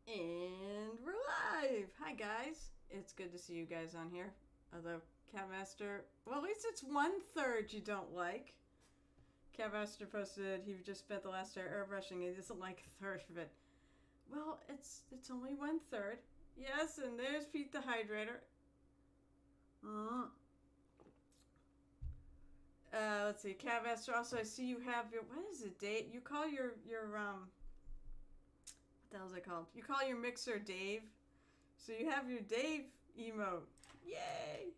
And we're live! Hi guys! It's good to see you guys on here. Although Catmaster, well, at least it's 1/3 you don't like. Catmaster posted he just spent the last hour airbrushing. He doesn't like a third of it. Well, it's only 1/3. Yes, and there's Pete the Hydrator. Mm. Let's see, Catmaster. Also, I see you have your, what is it, Dave? You call your what the hell is it called? You call your mixer Dave. So you have your Dave emote. Yay!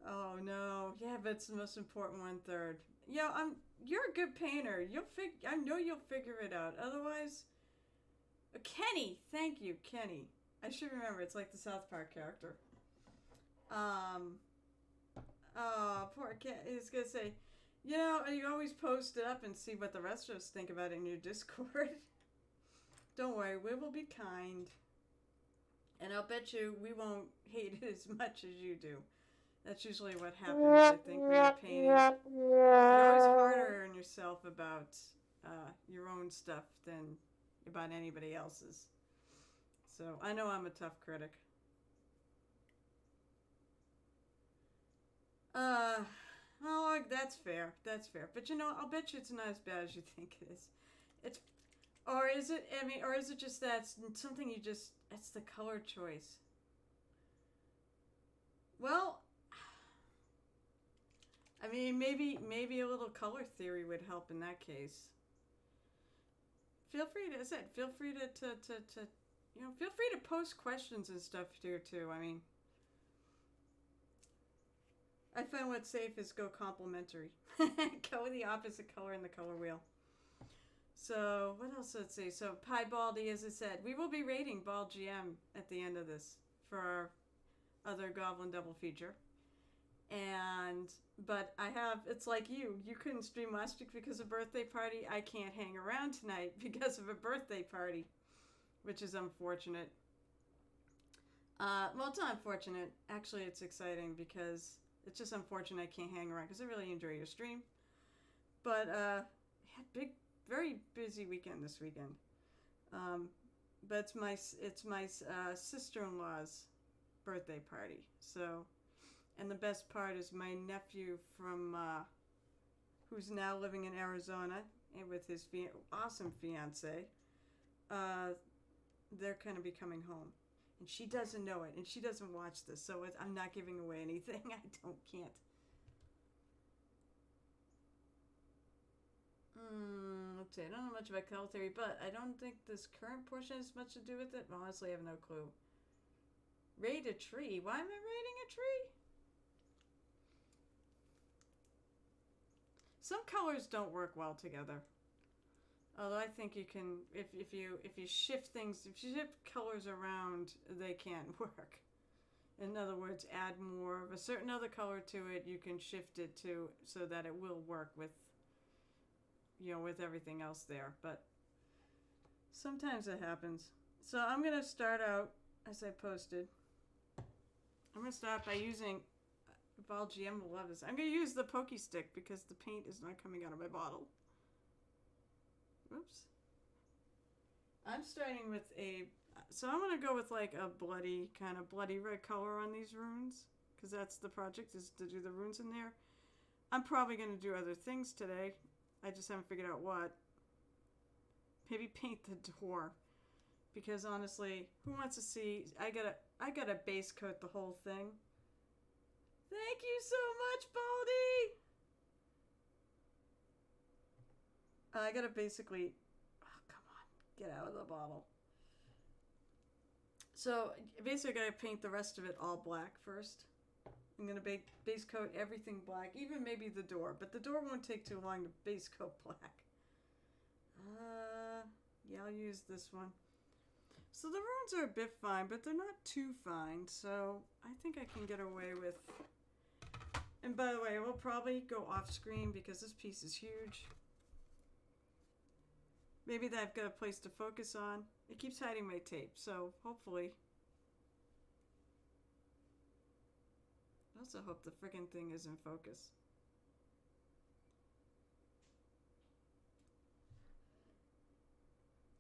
Oh no. Yeah, but it's the most important 1/3. Yo, you're a good painter. I know you'll figure it out. Otherwise, Kenny. Thank you, Kenny. I should remember. It's like the South Park character. Um. Oh, poor Ken. He's gonna say, you always post it up and see what the rest of us think about it in your Discord. Don't worry, we will be kind. And I'll bet you we won't hate it as much as you do. That's usually what happens, I think, when you're painting. You're always harder on yourself about your own stuff than about anybody else's. So I know I'm a tough critic. Uh, oh, that's fair. That's fair. But I'll bet you it's not as bad as you think it is. It's, or is it? I mean, or is it just that it's something you just? It's the color choice. Well, I mean, maybe a little color theory would help in that case. Feel free to, as I said, feel free to feel free to post questions and stuff here too. I mean, I find what's safe is go complementary. Go the opposite color in the color wheel. So what else? Let's see. So Pi Baldy, as I said, we will be rating Ball GM at the end of this for our other Goblin double feature. But I have, it's like you couldn't stream last week because of a birthday party. I can't hang around tonight because of a birthday party, which is unfortunate. Well, it's not unfortunate. Actually, it's exciting because it's just unfortunate I can't hang around because I really enjoy your stream. But had very busy weekend this weekend. But it's my sister-in-law's birthday party. So, and the best part is my nephew from who's now living in Arizona and with his awesome fiance. They're going to be coming home. And she doesn't know it, and she doesn't watch this, so I'm not giving away anything. Can't. Let's see. I don't know much about color theory, but I don't think this current portion has much to do with it. Honestly, I have no clue. Raid a tree? Why am I raiding a tree? Some colors don't work well together. Although I think you can, if you shift things, if you shift colors around, they can work. In other words, add more of a certain other color to it. You can shift it to so that it will work with, with everything else there. But sometimes it happens. So I'm gonna start out as I posted. I'm gonna start by using Vol GM will love this. I'm gonna use the pokey stick because the paint is not coming out of my bottle. Oops. I'm starting with so I'm going to go with like a kind of bloody red color on these runes. Because that's the project, is to do the runes in there. I'm probably going to do other things today. I just haven't figured out what. Maybe paint the door. Because honestly, who wants to see... I gotta base coat the whole thing. Thank you so much, Baldy! I gotta basically... Oh, come on. Get out of the bottle. So, basically I gotta paint the rest of it all black first. I'm gonna base coat everything black. Even maybe the door. But the door won't take too long to base coat black. Yeah, I'll use this one. So the runes are a bit fine, but they're not too fine. So, I think I can get away with... And by the way, I will probably go off screen because this piece is huge. Maybe that I've got a place to focus on. It keeps hiding my tape, so hopefully. I also hope the friggin' thing is in focus.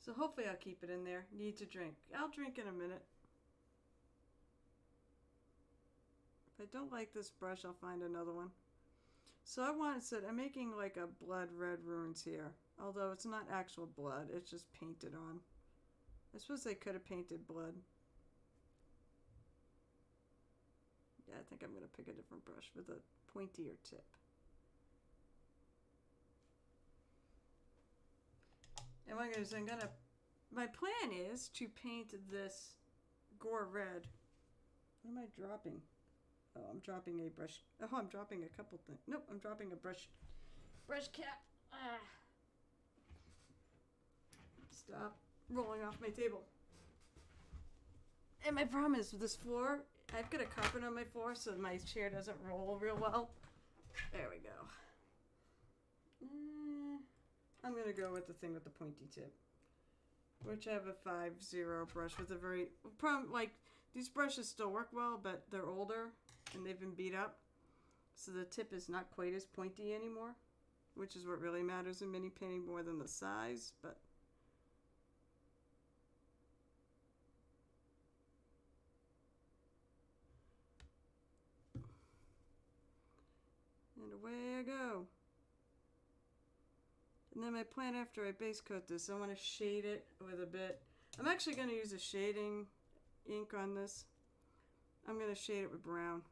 So hopefully I'll keep it in there. Need to drink. I'll drink in a minute. If I don't like this brush, I'll find another one. So I'm making like a blood red runes here. Although it's not actual blood, it's just painted on. I suppose they could have painted blood. Yeah, I think I'm going to pick a different brush with a pointier tip. And what I'm going to do is my plan is to paint this gore red. What am I dropping? Oh, I'm dropping a brush. Oh, I'm dropping a couple things. Nope, I'm dropping a brush cap. Ah. Stop rolling off my table. And my problem is with this floor, I've got a carpet on my floor so my chair doesn't roll real well. There we go. I'm going to go with the thing with the pointy tip. Which I have a 5-0 brush with a very... like, these brushes still work well, but they're older and they've been beat up. So the tip is not quite as pointy anymore. Which is what really matters in mini painting more than the size, but... And away I go. And then my plan after I base coat this, I want to shade it with a bit. I'm actually going to use a shading ink on this. I'm going to shade it with brown.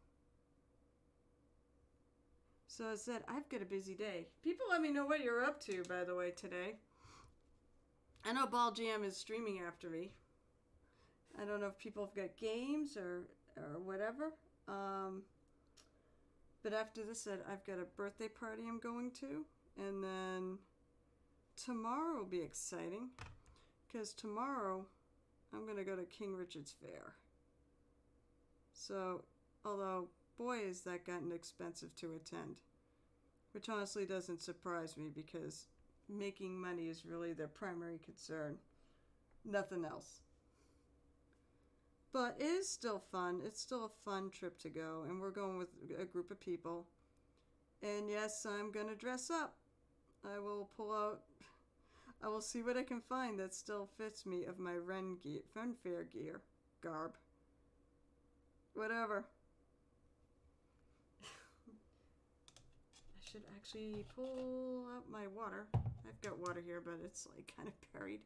So I said, I've got a busy day. People let me know what you're up to, by the way, today. I know Ball Jam is streaming after me. I don't know if people have got games or whatever. But after this, I've got a birthday party I'm going to. And then tomorrow will be exciting. Because tomorrow, I'm going to go to King Richard's Fair. So, although, boy, has that gotten expensive to attend. Which honestly doesn't surprise me because making money is really their primary concern. Nothing else. But it is still fun. It's still a fun trip to go. And we're going with a group of people. And yes, I'm going to dress up. I will I will see what I can find that still fits me of my Ren Fair gear. Garb. Whatever. I should actually pull out my water. I've got water here, but it's like kind of buried.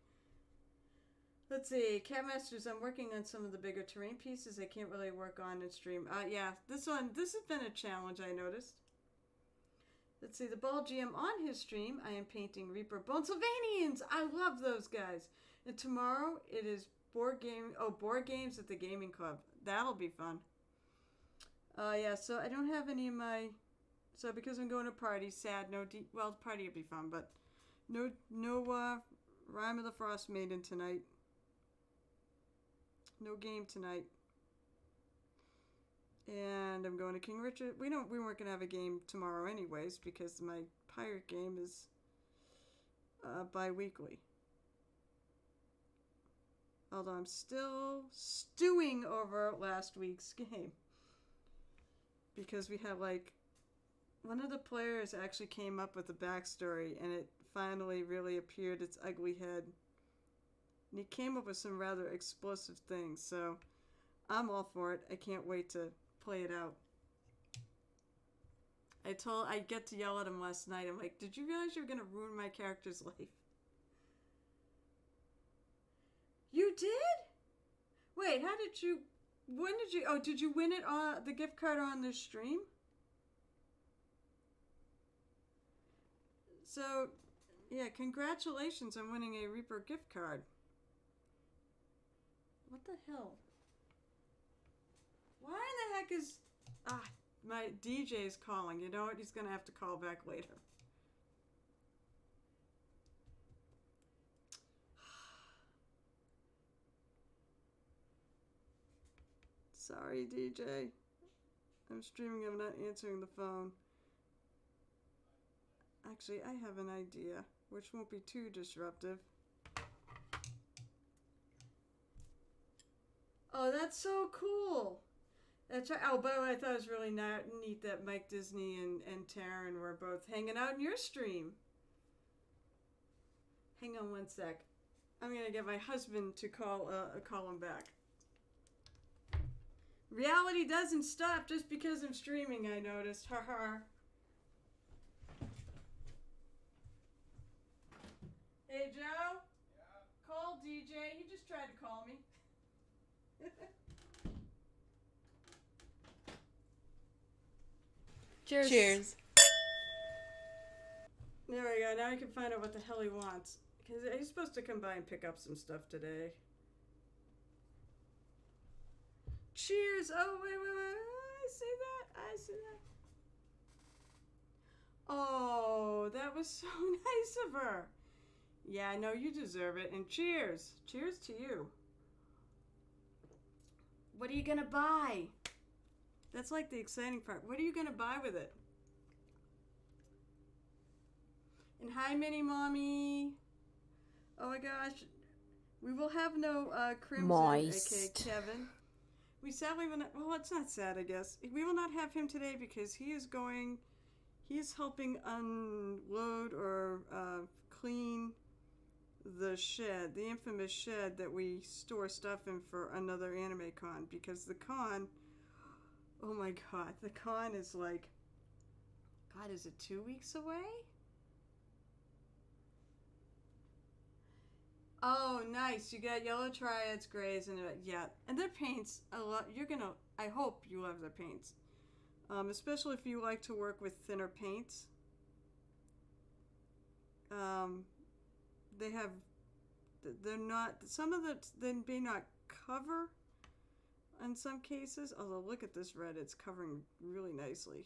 Let's see, Cat Masters, I'm working on some of the bigger terrain pieces I can't really work on in stream. Yeah, this has been a challenge, I noticed. Let's see, the Ball GM on his stream, I am painting Reaper Bonsylvanians. I love those guys. And tomorrow, it is board games at the gaming club. That'll be fun. Yeah, so I don't have any of my... So because I'm going to a party, sad, well, the party would be fun, but no Rime of the Frost Maiden tonight. No game tonight. And I'm going to King Richard. We weren't gonna have a game tomorrow anyways because my pirate game is bi-weekly. Although I'm still stewing over last week's game. Because we had like one of the players actually came up with a backstory and it finally really appeared its ugly head. And he came up with some rather explosive things, so I'm all for it. I can't wait to play it out. I get to yell at him last night. I'm like, did you realize you were going to ruin my character's life? You did? Wait, did you win it on the gift card on this stream? So, yeah, congratulations on winning a Reaper gift card. What the hell? Why in the heck is... my DJ is calling. You know what? He's going to have to call back later. Sorry, DJ. I'm streaming. I'm not answering the phone. Actually, I have an idea, which won't be too disruptive. Oh, that's so cool. That's right. Oh, by the way, I thought it was really neat that Mike Disney and Taryn were both hanging out in your stream. Hang on one sec. I'm gonna get my husband to call him back. Reality doesn't stop just because I'm streaming, I noticed. Haha. Hey, Joe? Yeah? Call DJ. He just tried to call me. Cheers. Cheers. There we go. Now I can find out what the hell he wants. Because he's supposed to come by and pick up some stuff today. Cheers! Oh, wait. I see that. Oh, that was so nice of her. Yeah, I know you deserve it. And cheers. Cheers to you. What are you gonna buy? That's like the exciting part. What are you gonna buy with it? And hi, Mini Mommy. Oh my gosh. We will have no Crimson, aka Kevin. We sadly will not, well, it's not sad, I guess. We will not have him today because he is helping unload or clean the shed, the infamous shed that we store stuff in for another anime con, because the con, oh my god, the con is like, god, is it 2 weeks away? Oh, nice. You got yellow triads, grays, and yeah. And their paints, I hope you love their paints. Especially if you like to work with thinner paints. They're not, they may not cover in some cases. Although, look at this red, it's covering really nicely.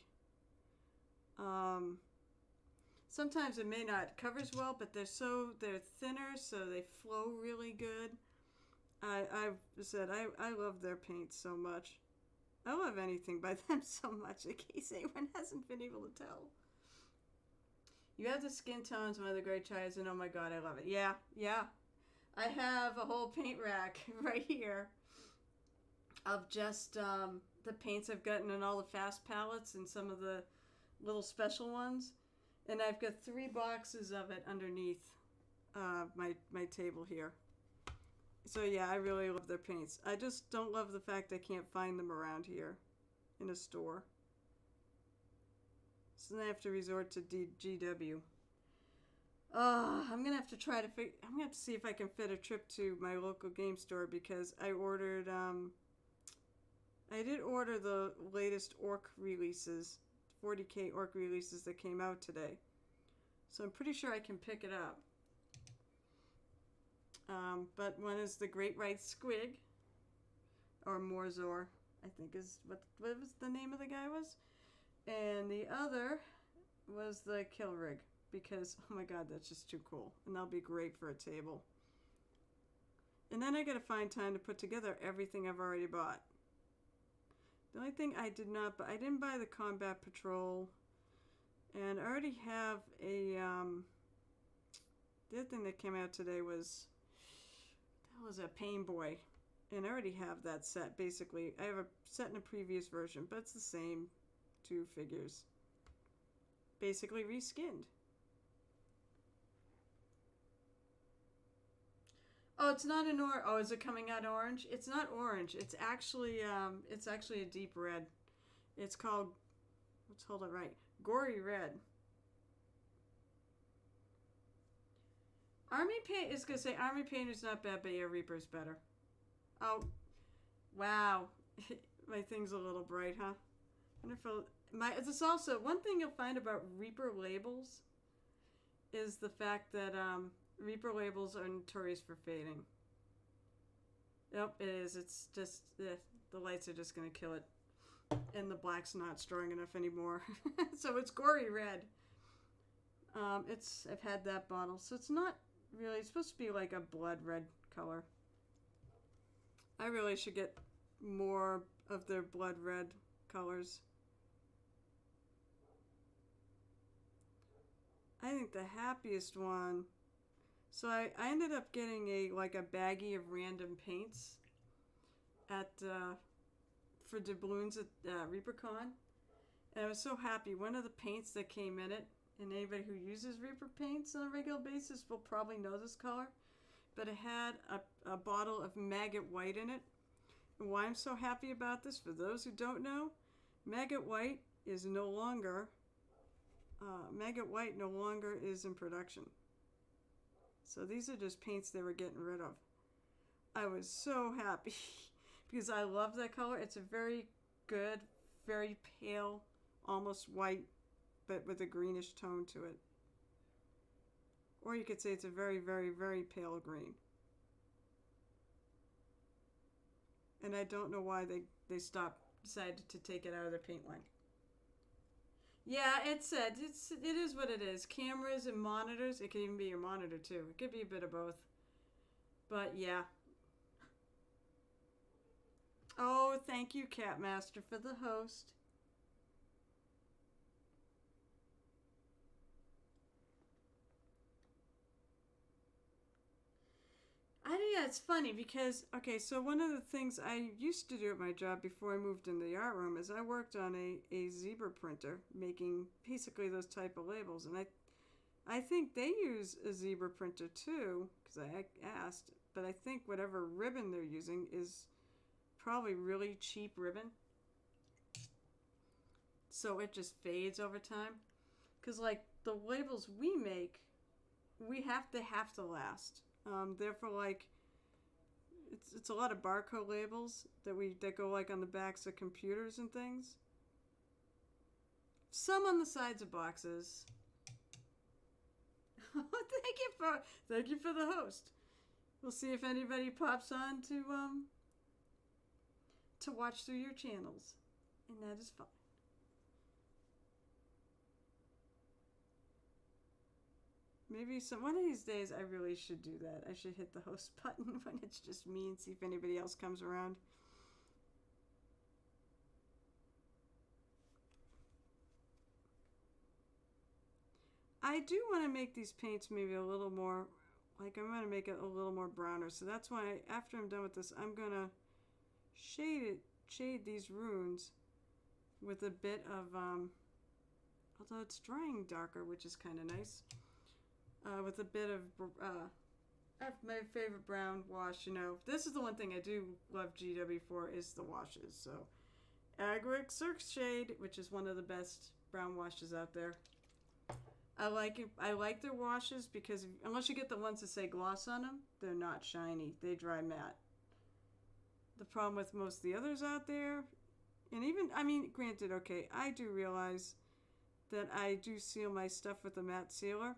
Sometimes it may not cover as well, but they're thinner, so they flow really good. I've said I love their paints so much. I love anything by them so much, in case anyone hasn't been able to tell. You have the skin tones, one of the great tries, and oh my god, I love it. Yeah. I have a whole paint rack right here of just the paints I've gotten in all the fast palettes and some of the little special ones. And I've got 3 boxes of it underneath my table here. So yeah, I really love their paints. I just don't love the fact I can't find them around here in a store. So then I have to resort to GW. I'm gonna have to I'm gonna have to see if I can fit a trip to my local game store, because I ordered I did order the latest Orc releases, 40K Orc releases that came out today. So I'm pretty sure I can pick it up. But one is the Great White Squig, or Morzor, I think is what was the name of the guy was. And the other was the Kilrig, because, oh my god, that's just too cool. And that'll be great for a table. And then I gotta find time to put together everything I've already bought. The only thing I didn't buy the Combat Patrol. And I already have a, the other thing that came out today was, that was a Pain Boy. And I already have that set, basically. I have a set in a previous version, but it's the same 2 figures. Basically reskinned. Oh, it's not an orange. Oh, is it coming out orange? It's not orange. It's actually a deep red. It's called, let's hold it right, Gory Red. Army Paint is gonna say Army Painter's not bad, but yeah, Reaper's better. Oh, wow. My thing's a little bright, huh? Wonderful. It's also one thing you'll find about Reaper labels is the fact that Reaper labels are notorious for fading. Yep, it is. It's just the lights are just gonna kill it, and the black's not strong enough anymore. So it's Gory Red. I've had that bottle, so it's not really. It's supposed to be like a blood red color. I really should get more of their blood red colors. I think the happiest one. So I ended up getting a baggie of random paints for doubloons at ReaperCon, and I was so happy. One of the paints that came in it, and anybody who uses Reaper paints on a regular basis will probably know this color, but it had a bottle of maggot white in it. And why I'm so happy about this, for those who don't know, maggot white is no longer in production. So these are just paints they were getting rid of. I was so happy because I love that color. It's a very good, very pale, almost white, but with a greenish tone to it. Or you could say it's a very, very, very pale green. And I don't know why they decided to take it out of their paint line. Yeah, it is what it is. Cameras and monitors. It can even be your monitor too. It could be a bit of both. But yeah. Oh, thank you, Catmaster, for the host. Yeah, it's funny because, okay, so one of the things I used to do at my job before I moved in the art room is I worked on a zebra printer making basically those type of labels. And I think they use a zebra printer too, because I asked, but I think whatever ribbon they're using is probably really cheap ribbon. So it just fades over time. Because like the labels we make, they have to last. They're for like, it's a lot of barcode labels that go like on the backs of computers and things. Some on the sides of boxes. Thank you for the host. We'll see if anybody pops on to watch through your channels, and that is fine. Maybe one of these days I really should do that. I should hit the host button when it's just me and see if anybody else comes around. I do want to make these paints maybe a little more, like I'm going to make it a little more browner. So that's why after I'm done with this, I'm going to shade these runes with a bit of, although it's drying darker, which is kind of nice. With a bit of my favorite brown wash. You know, this is the one thing I do love GW for is the washes. So Agric Cirque Shade, which is one of the best brown washes out there. I like it. I like their washes because unless you get the ones that say gloss on them, they're not shiny. They dry matte. The problem with most of the others out there, and even, I mean, granted, okay, I do realize that I do seal my stuff with a matte sealer,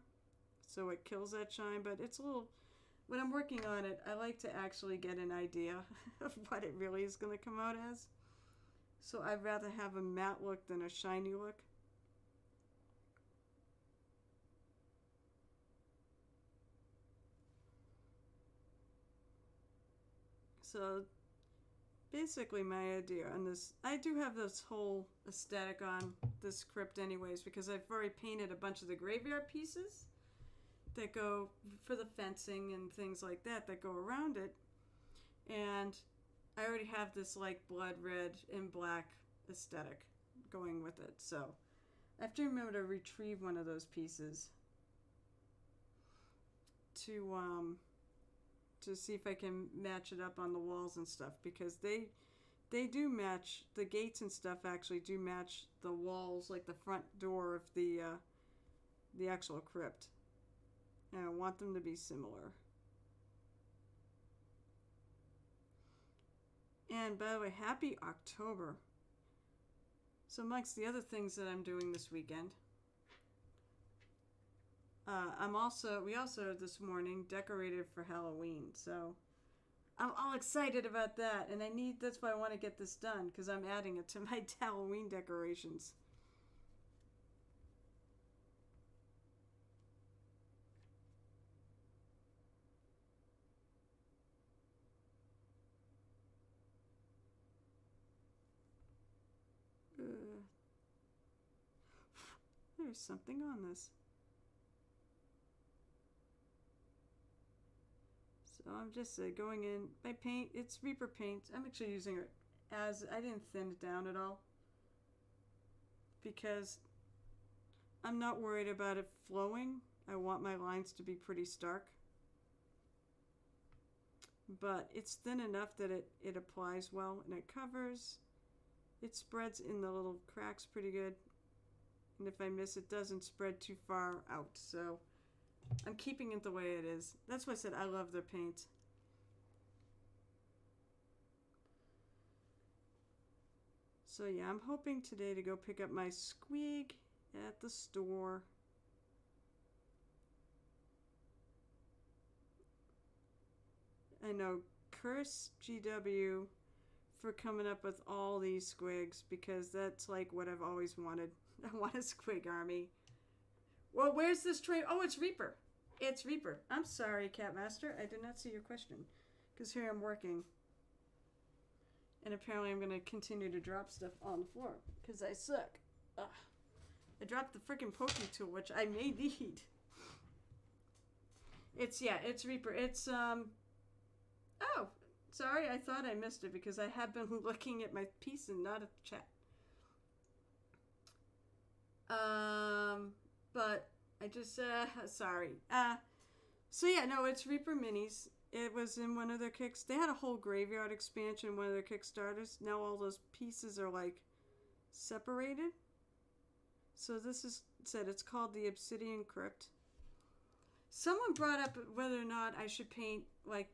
so it kills that shine, but it's a little, when I'm working on it, I like to actually get an idea of what it really is going to come out as. So I'd rather have a matte look than a shiny look. So basically my idea on this, I do have this whole aesthetic on this crypt anyways, because I've already painted a bunch of the graveyard pieces that go for the fencing and things like that go around it. And I already have this like blood red and black aesthetic going with it. So I have to remember to retrieve one of those pieces to see if I can match it up on the walls and stuff, because they do match, the gates and stuff actually do match the walls, like the front door of the actual crypt. And I want them to be similar. And by the way, happy October. So amongst the other things that I'm doing this weekend, we also this morning decorated for Halloween. So I'm all excited about that, and that's why I want to get this done, because I'm adding it to my Halloween decorations. There's something on this. So I'm just going in. My paint, it's Reaper paint. I'm actually using it as, I didn't thin it down at all, because I'm not worried about it flowing. I want my lines to be pretty stark. but it's thin enough that it applies well and it covers. It spreads in the little cracks pretty good. And if I miss, it doesn't spread too far out. So I'm keeping it the way it is. That's why I said I love their paint. So yeah, I'm hoping today to go pick up my squig at the store. I know, curse GW for coming up with all these squigs, because that's like what I've always wanted. I want a squig army. Well, where's this train? Oh, it's Reaper. It's Reaper. I'm sorry, Catmaster. I did not see your question, because here I'm working. And apparently I'm going to continue to drop stuff on the floor, because I suck. Ugh. I dropped the freaking Poke tool, which I may need. It's Reaper. It's, oh, sorry, I thought I missed it, because I have been looking at my piece and not at the chat. But I just, sorry. So yeah, no, it's Reaper Minis. It was in one of their kicks. They had a whole graveyard expansion in one of their Kickstarters. Now all those pieces are like separated. So this is said it's called the Obsidian Crypt. Someone brought up whether or not I should paint, like,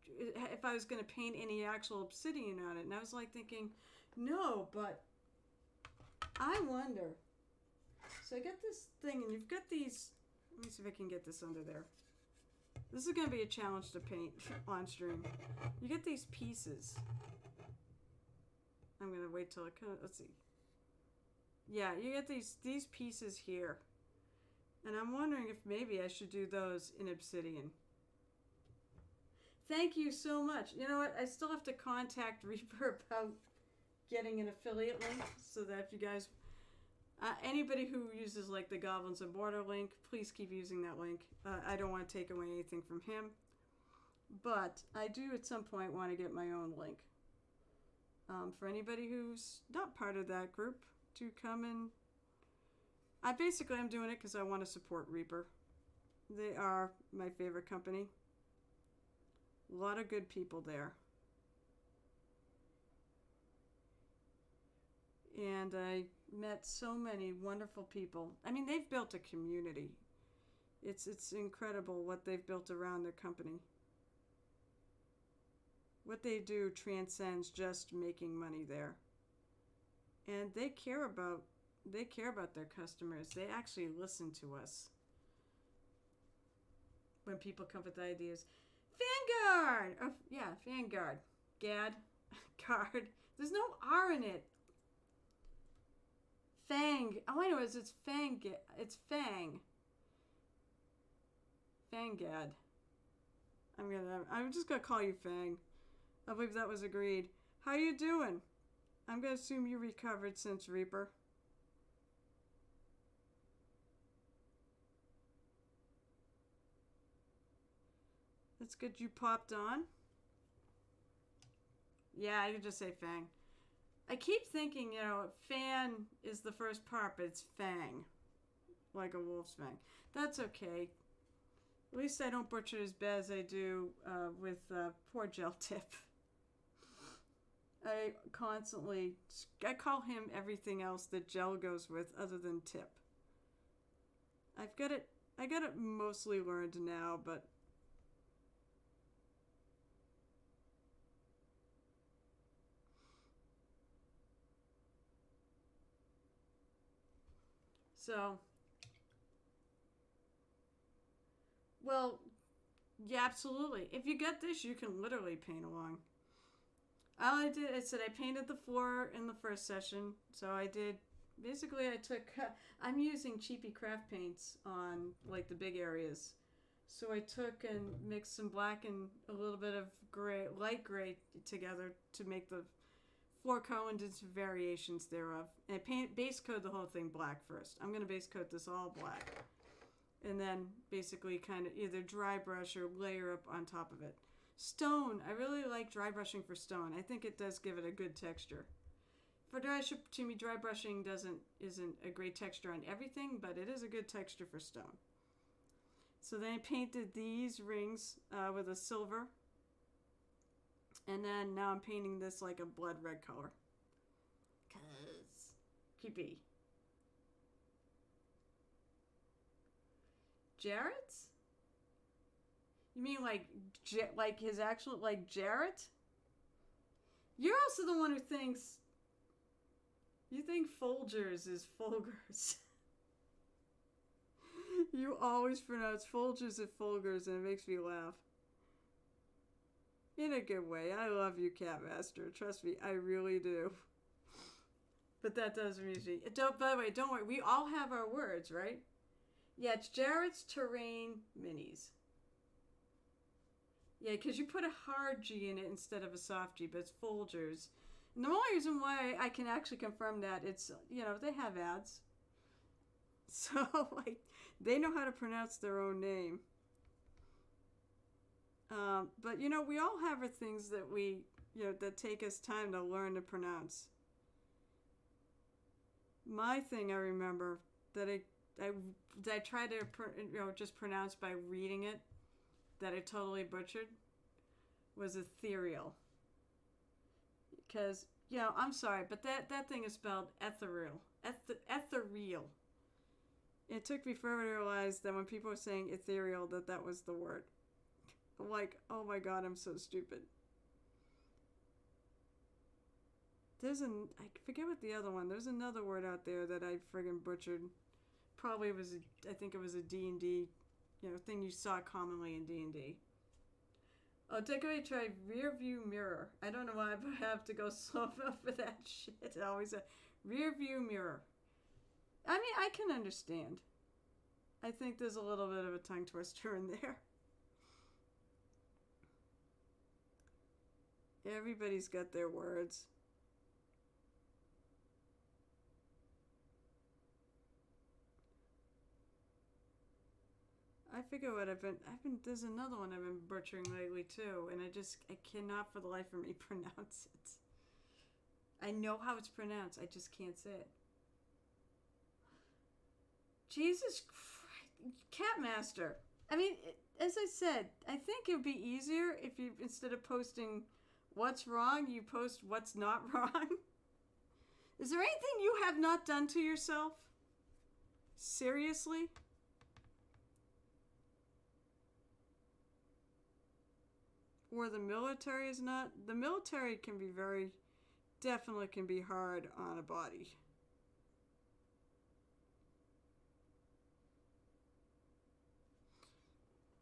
if I was going to paint any actual obsidian on it. And I was like thinking, no, but I wonder. So I got this thing, and you've got these. Let me see if I can get this under there. This is going to be a challenge to paint on stream. You get these pieces. I'm going to wait till it comes. Let's see. Yeah, you get these pieces here. And I'm wondering if maybe I should do those in obsidian. Thank you so much. You know what? I still have to contact Reaper about getting an affiliate link, so that if you guys... anybody who uses like the Goblins of Border link, please keep using that link. I don't want to take away anything from him. But I do at some point want to get my own link. For anybody who's not part of that group to come and... I'm doing it because I want to support Reaper. They are my favorite company. A lot of good people there. And I met so many wonderful people. I mean, they've built a community. It's incredible what they've built around their company. What they do transcends just making money there. And they care about their customers. They actually listen to us when people come with ideas. Vanguard! Oh, yeah, Vanguard. Gad. Guard. There's no R in it. Fang. Oh, I know it's Fang. It's Fang. Fangad. I'm just gonna call you Fang. I believe that was agreed. How you doing? I'm gonna assume you recovered since Reaper. That's good you popped on. Yeah, I could just say Fang. I keep thinking, you know, fan is the first part, but it's fang. Like a wolf's fang. That's okay. At least I don't butcher it as bad as I do with poor Gel Tip. I call him everything else that Gel goes with other than Tip. I got it mostly learned now, but... So, well, yeah, absolutely. If you get this, you can literally paint along. All I did, I said I painted the floor in the first session. So I did, basically I'm using cheapy craft paints on like the big areas. So I took and mixed some black and a little bit of gray, light gray together to make the floor color and did some variations thereof. And I base coat the whole thing black first. I'm going to base coat this all black. And then basically kind of either dry brush or layer up on top of it. Stone. I really like dry brushing for stone. I think it does give it a good texture. For dry brushing isn't a great texture on everything, but it is a good texture for stone. So then I painted these rings with a silver. And then now I'm painting this like a blood red color. Cause creepy. Jarrett's? You mean like his actual, like Jarrett? You're also the one who thinks, you think Folgers is Folgers. You always pronounce Folgers as Folgers and it makes me laugh. In a good way. I love you, Catmaster. Trust me, I really do. But that does amuse me. By the way, don't worry. We all have our words, right? Yeah, it's Jarrett's Terrain Minis. Yeah, because you put a hard G in it instead of a soft G, but it's Folgers. And the only reason why I can actually confirm that, it's, you know, they have ads. So, like, they know how to pronounce their own name. But, you know, we all have our things that we, you know, that take us time to learn to pronounce. My thing I remember that I tried to, you know, just pronounce by reading it, that I totally butchered, was ethereal. Because, you know, I'm sorry, but that thing is spelled ethereal. Ethereal. It took me forever to realize that when people were saying ethereal, that was the word. I'm like, oh my god, I'm so stupid. I forget what the other one, there's another word out there that I friggin' butchered. Probably I think it was a D&D, you know, thing you saw commonly in D&D. Oh, take away, try rear view mirror. I don't know why I have to go slow enough for that shit. It's always a rear view mirror. I mean, I can understand. I think there's a little bit of a tongue twister in there. Everybody's got their words. I figure what there's another one I've been butchering lately too, and I cannot for the life of me pronounce it. I know how it's pronounced, I just can't say it. Jesus Christ, Catmaster. I mean, as I said, I think it would be easier if you, instead of posting what's wrong, you post what's not wrong. Is there anything you have not done to yourself? Seriously? Or the military is not? The military can be definitely can be hard on a body.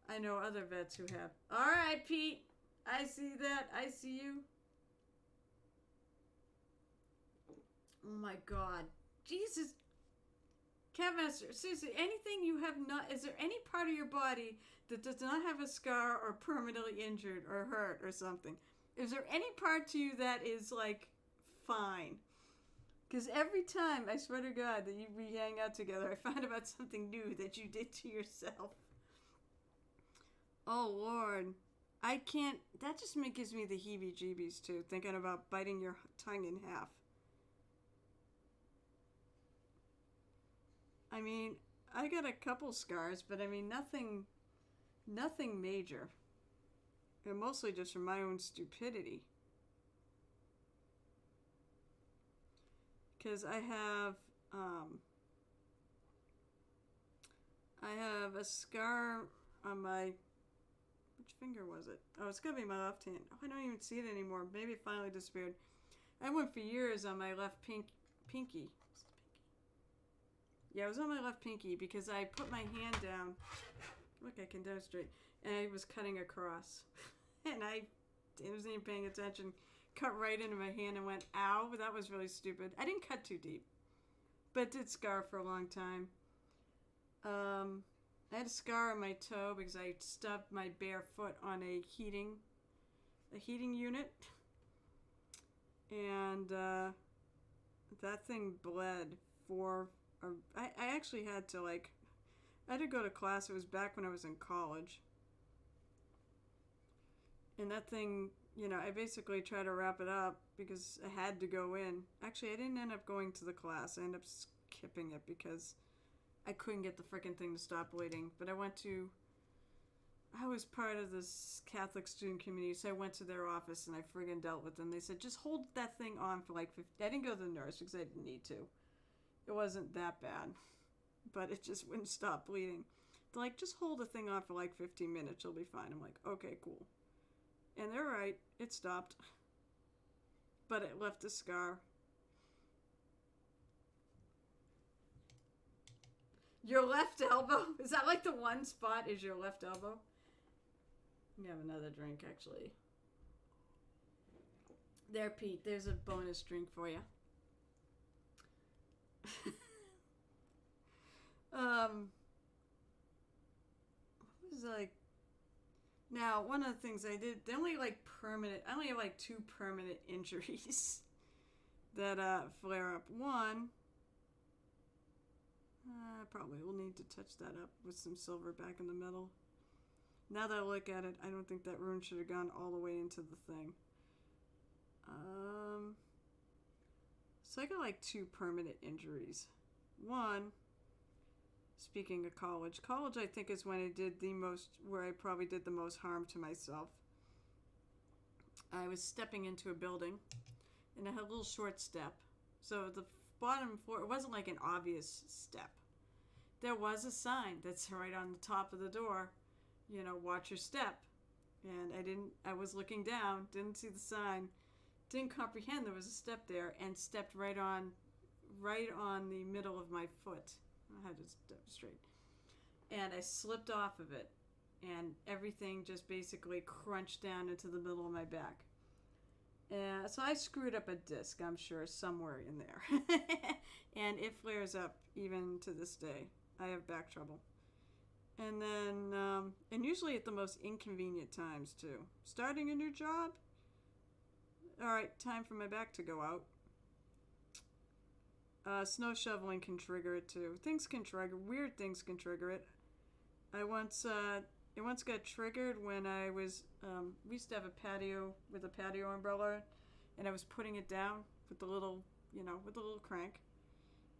I know other vets who have. Alright, Pete. I see that. I see you. Oh my god. Jesus. Catmaster, seriously, anything you have not... Is there any part of your body that does not have a scar or permanently injured or hurt or something? Is there any part to you that is, like, fine? Because every time, I swear to God, that we hang out together, I find about something new that you did to yourself. Oh, Lord. I can't... That just gives me the heebie-jeebies, too, thinking about biting your tongue in half. I mean, I got a couple scars, but I mean, nothing major. And mostly just from my own stupidity. Because I have a scar on my... Which finger was it? Oh, it's gonna be my left hand. Oh, I don't even see it anymore. Maybe it finally disappeared. I went for years on my left pinky. Yeah, it was on my left pinky because I put my hand down. Look, I can demonstrate. And I was cutting across. And I wasn't even paying attention. Cut right into my hand and went, ow. That was really stupid. I didn't cut too deep. But it did scar for a long time. I had a scar on my toe because I stubbed my bare foot on a heating unit. And that thing bled for... I actually had to, like... I had to go to class. It was back when I was in college. And that thing, you know, I basically tried to wrap it up because I had to go in. Actually, I didn't end up going to the class. I ended up skipping it because I couldn't get the frickin' thing to stop bleeding. But I went to I was part of this Catholic student community, so I went to their office and I friggin' dealt with them. They said, just hold that thing on for like 50. I didn't go to the nurse because I didn't need to. It wasn't that bad, but it just wouldn't stop bleeding. They're like, just hold the thing on for like 15 minutes, you'll be fine. I'm like, okay, cool. And they're right, it stopped. But it left a scar. Your left elbow? Is that like the one spot is your left elbow? You have another drink, actually. There, Pete. There's a bonus drink for you. What was like? Now, one of the things I did, I only have like 2 permanent injuries that flare up. One, probably will need to touch that up with some silver back in the middle. Now that I look at it, I don't think that rune should have gone all the way into the thing. So I got like 2 permanent injuries. One, speaking of college, I think is when I did where I probably did the most harm to myself. I was stepping into a building, and I had a little short step. So the bottom floor, it wasn't like an obvious step. There was a sign that's right on the top of the door, watch your step. And I was looking down, didn't see the sign, didn't comprehend there was a step there, and stepped right on the middle of my foot. I had to step straight. And I slipped off of it, and everything just basically crunched down into the middle of my back. And so I screwed up a disc, I'm sure, somewhere in there. And it flares up even to this day. I have back trouble. And then, and usually at the most inconvenient times, too. Starting a new job? All right, time for my back to go out. Snow shoveling can trigger it, too. Weird things can trigger it. It once got triggered when I was, we used to have a patio with a patio umbrella, and I was putting it down with the little crank,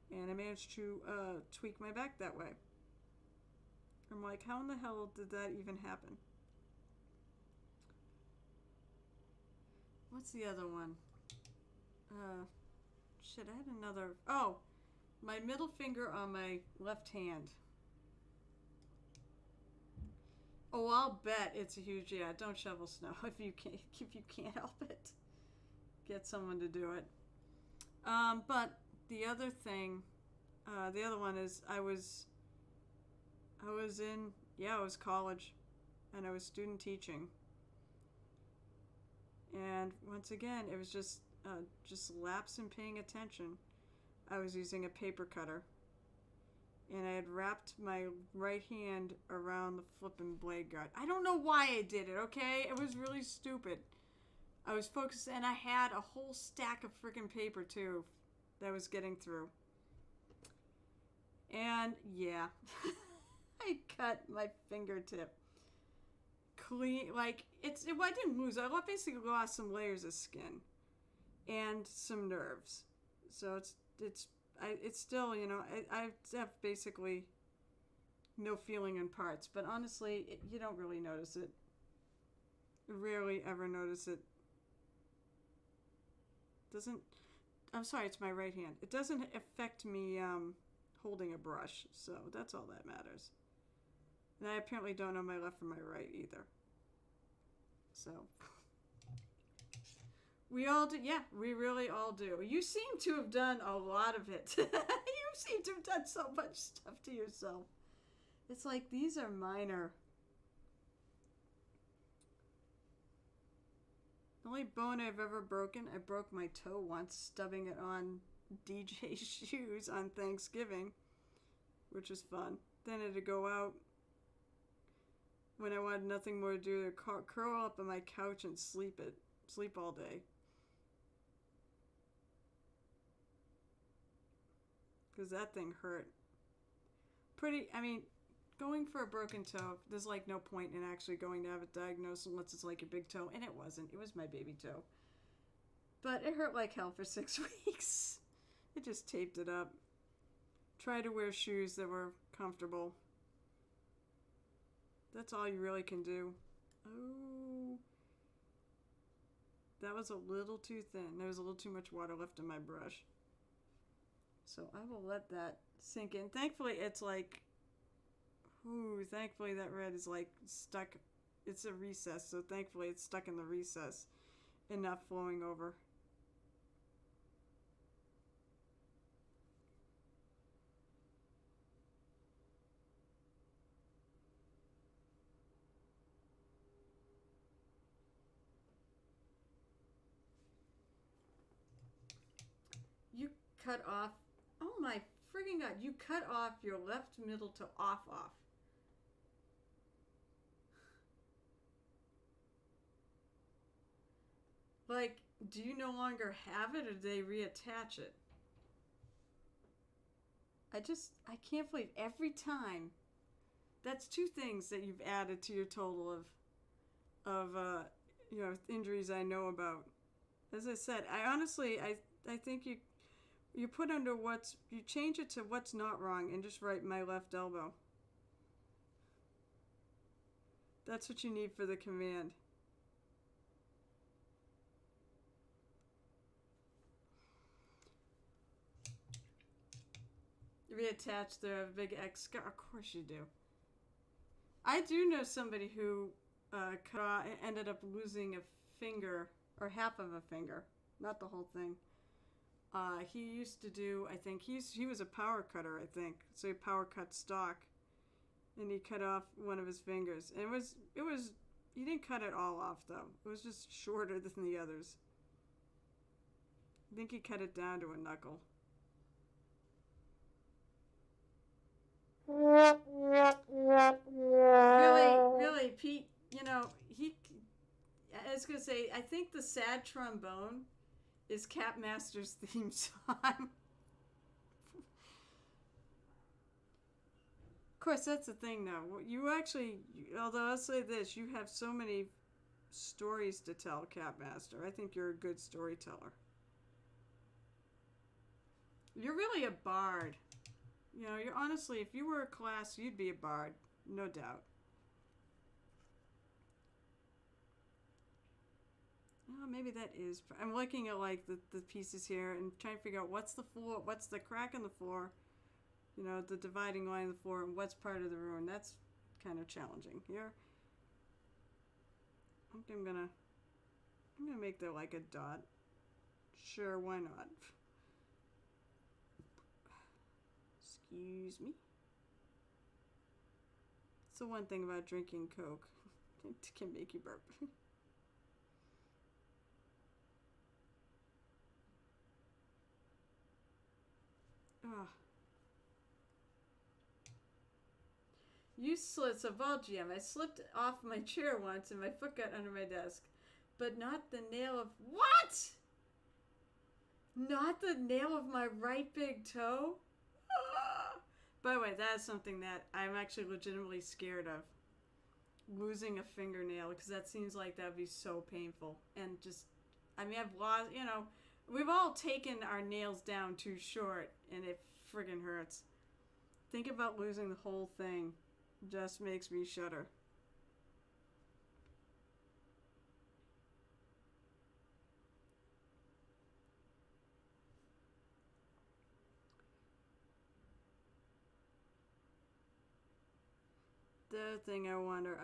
and I managed to tweak my back that way. I'm like, how in the hell did that even happen? What's the other one? Shit, I had another. Oh, my middle finger on my left hand. Oh, I'll bet it's a huge, don't shovel snow if you can't help it. Get someone to do it. But the other thing, the other one is I was college, and I was student teaching. And once again, it was just lapse in paying attention. I was using a paper cutter, and I had wrapped my right hand around the flipping blade guard. I don't know why I did it, okay? It was really stupid. I was focused, and I had a whole stack of freaking paper, too, that I was getting through. And, yeah, I cut my fingertip. Clean, like, I didn't lose. I basically lost some layers of skin and some nerves. So it's still, I have basically no feeling in parts. But honestly, you don't really notice it. Rarely ever notice it. I'm sorry, it's my right hand. It doesn't affect me holding a brush. So that's all that matters. And I apparently don't know my left from my right either. So, we all do. Yeah, we really all do. You seem to have done a lot of it. You seem to have done so much stuff to yourself. It's like, these are minor. The only bone I've ever broken, I broke my toe once, stubbing it on DJ's shoes on Thanksgiving, which was fun. Then I had to go out when I wanted nothing more to do than curl up on my couch and sleep all day. Because that thing hurt. Going for a broken toe, there's like no point in actually going to have it diagnosed unless it's like a big toe, and it wasn't. It was my baby toe. But it hurt like hell for 6 weeks. I just taped it up. Tried to wear shoes that were comfortable. That's all you really can do. Oh, that was a little too thin. There was a little too much water left in my brush. So I will let that sink in. Thankfully, it's like, ooh, thankfully that red is like stuck. It's a recess, so thankfully it's stuck in the recess and not flowing over. You cut off, oh my friggin' god, you cut off your left middle to off. Like, do you no longer have it or do they reattach it? I can't believe every time. That's two things that you've added to your total of injuries I know about. As I said, I think you put under you change it to what's not wrong and just write my left elbow. That's what you need for the command. Reattach the big X scar. Of course you do. I do know somebody who ended up losing a finger or half of a finger, not the whole thing. He used to do, I think he was a power cutter, I think. So he power cut stock, and he cut off one of his fingers. And it was he didn't cut it all off though. It was just shorter than the others. I think he cut it down to a knuckle. Really, Pete, I was going to say, I think the sad trombone is Capmaster's theme song. Of course, that's the thing, though. Although I'll say this, you have so many stories to tell, Capmaster. I think you're a good storyteller. You're really a bard. You're honestly, if you were a class, you'd be a bard, no doubt. Oh, maybe that is. I'm looking at like the pieces here and trying to figure out what's the floor, what's the crack in the floor, the dividing line of the floor, and what's part of the ruin. That's kind of challenging here. I think I'm gonna make that like a dot. Sure, why not? Excuse me. It's the one thing about drinking Coke. It can make you burp. Ah. Useless of all GM. I slipped off my chair once and my foot got under my desk. But not the nail of... What? Not the nail of my right big toe? By the way, that is something that I'm actually legitimately scared of. Losing a fingernail, because that seems like that would be so painful. And just, I've lost, we've all taken our nails down too short, and it friggin' hurts. Think about losing the whole thing. Just makes me shudder. The other thing I wonder,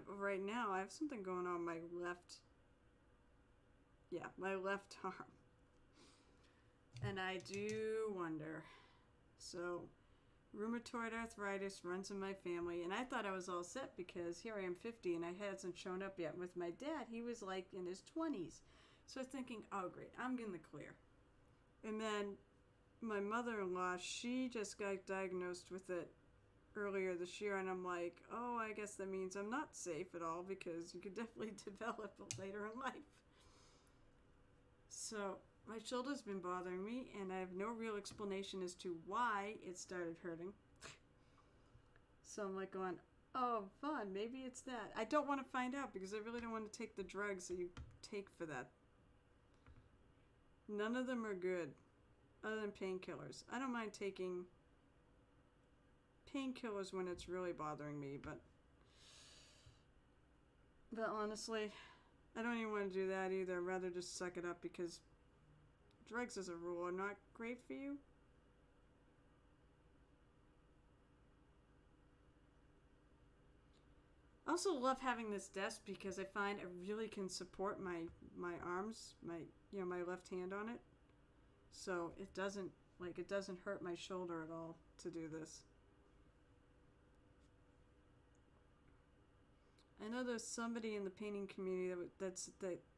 right now, I have something going on my left, my left arm. And I do wonder. So, rheumatoid arthritis runs in my family, and I thought I was all set because here I am 50 and I hasn't shown up yet. With my dad, he was like in his 20s. So I was thinking, oh great, I'm in the clear. And then my mother-in-law, she just got diagnosed with it earlier this year, and I'm like, oh, I guess that means I'm not safe at all because you could definitely develop it later in life. So my shoulder's been bothering me, and I have no real explanation as to why it started hurting. So I'm like going, oh, fun, maybe it's that. I don't want to find out because I really don't want to take the drugs that you take for that. None of them are good, other than painkillers. I don't mind taking painkillers when it's really bothering me, but But honestly, I don't even want to do that either. I'd rather just suck it up because drugs as a rule are not great for you. I also love having this desk because I find it really can support my arms, my left hand on it. So it doesn't hurt my shoulder at all to do this. I know there's somebody in the painting community that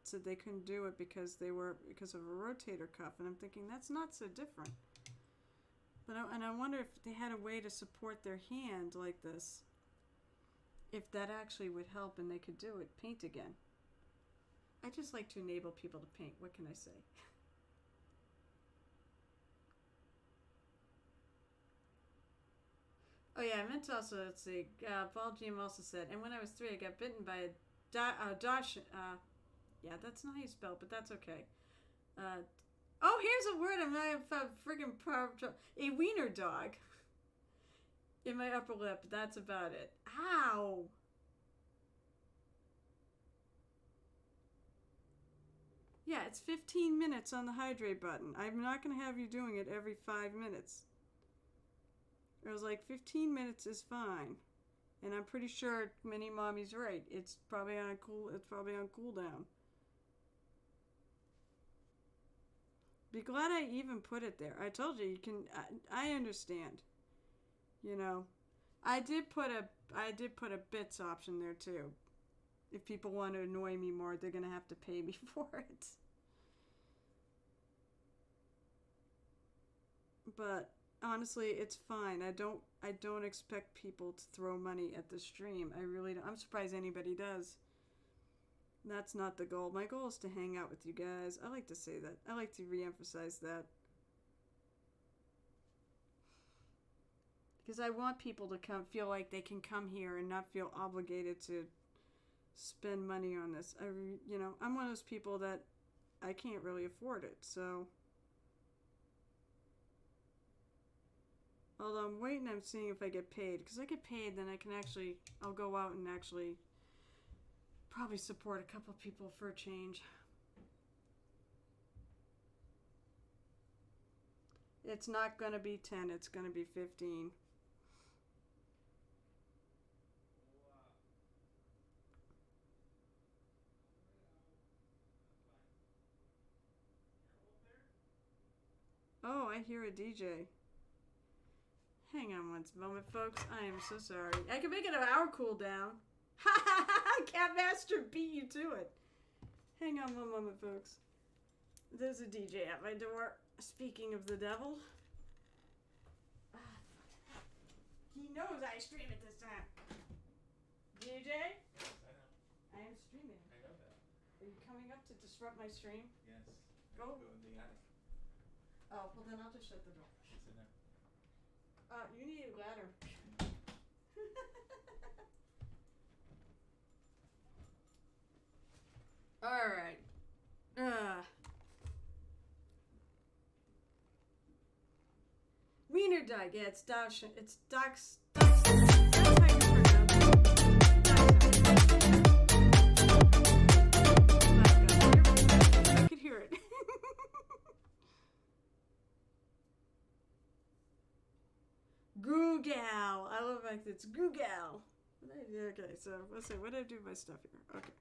said they couldn't do it because of a rotator cuff, and I'm thinking that's not so different. But I wonder if they had a way to support their hand like this, if that actually would help and they could do it, paint again. I just like to enable people to paint. What can I say? Oh yeah, I meant to also, let's see, Ball GM also said, and when I was 3, I got bitten by a Dosh, yeah, that's not how you spell, but that's okay. Oh, here's a word I'm not friggin' a wiener dog. In my upper lip, that's about it. Ow! Yeah, it's 15 minutes on the hydrate button. I'm not going to have you doing it every 5 minutes. I was like, 15 minutes is fine. And I'm pretty sure Mini Mommy's right. It's probably on cooldown. Be glad I even put it there. I told you can. I understand. You know, I did put a bits option there too. If people want to annoy me more, they're gonna have to pay me for it. But honestly, it's fine. I don't expect people to throw money at the stream. I really don't. I'm surprised anybody does. That's not the goal. My goal is to hang out with you guys. I like to say that. I like to re-emphasize that. Because I want people to feel like they can come here and not feel obligated to spend money on this. I'm one of those people that I can't really afford it, so. Although I'm waiting, I'm seeing if I get paid. Because I get paid, then I'll go out and actually probably support a couple people for a change. It's not going to be 10, it's going to be 15. Oh, I hear a DJ. Hang on one moment, folks. I am so sorry. I can make it an hour cooldown. Ha ha ha! Cat Master beat you to it. Hang on one moment, folks. There's a DJ at my door. Speaking of the devil. He knows I stream at this time. DJ? Yes, I know. I am streaming. I know that. Are you coming up to disrupt my stream? Yes. Go. Go in the attic. Oh, well then I'll just shut the door. It's in there. You need a ladder. Alright. Wiener dog. Yeah, it's Dosh. It's Dox. That's how you pronounce it. I could hear it. Googal. I love like it's Googal. Okay, so let's see. What did I do with my stuff here? Okay.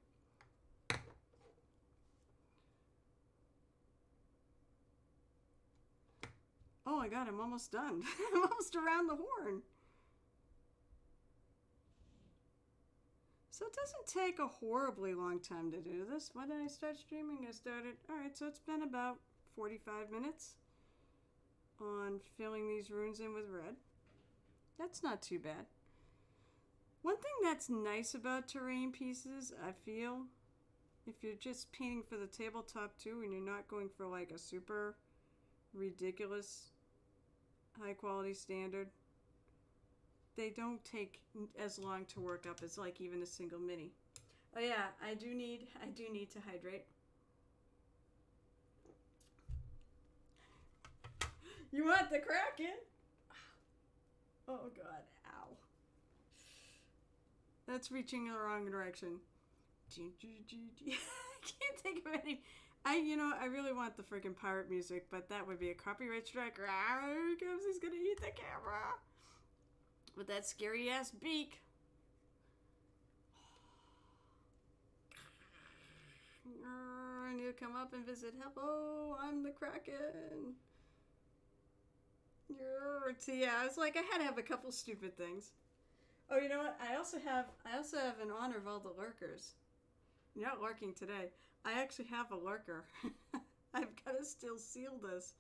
Oh my god, I'm almost done. I'm almost around the horn. So it doesn't take a horribly long time to do this. When did I start streaming? Alright, so it's been about 45 minutes on filling these runes in with red. That's not too bad. One thing that's nice about terrain pieces, I feel, if you're just painting for the tabletop too and you're not going for like a super ridiculous high quality standard, they don't take as long to work up as like even a single mini. Oh yeah, I do need to hydrate. You want the Kraken? Oh god, ow. That's reaching in the wrong direction. I can't think of any. I really want the freaking pirate music, but that would be a copyright strike. Here he comes, he's gonna eat the camera with that scary ass beak. And he'll come up and visit. Hello, I'm the Kraken. So yeah, I was like, I had to have a couple stupid things. Oh, you know what? I also have in honor of all the lurkers. You're not lurking today. I actually have a lurker. I've got to still seal this.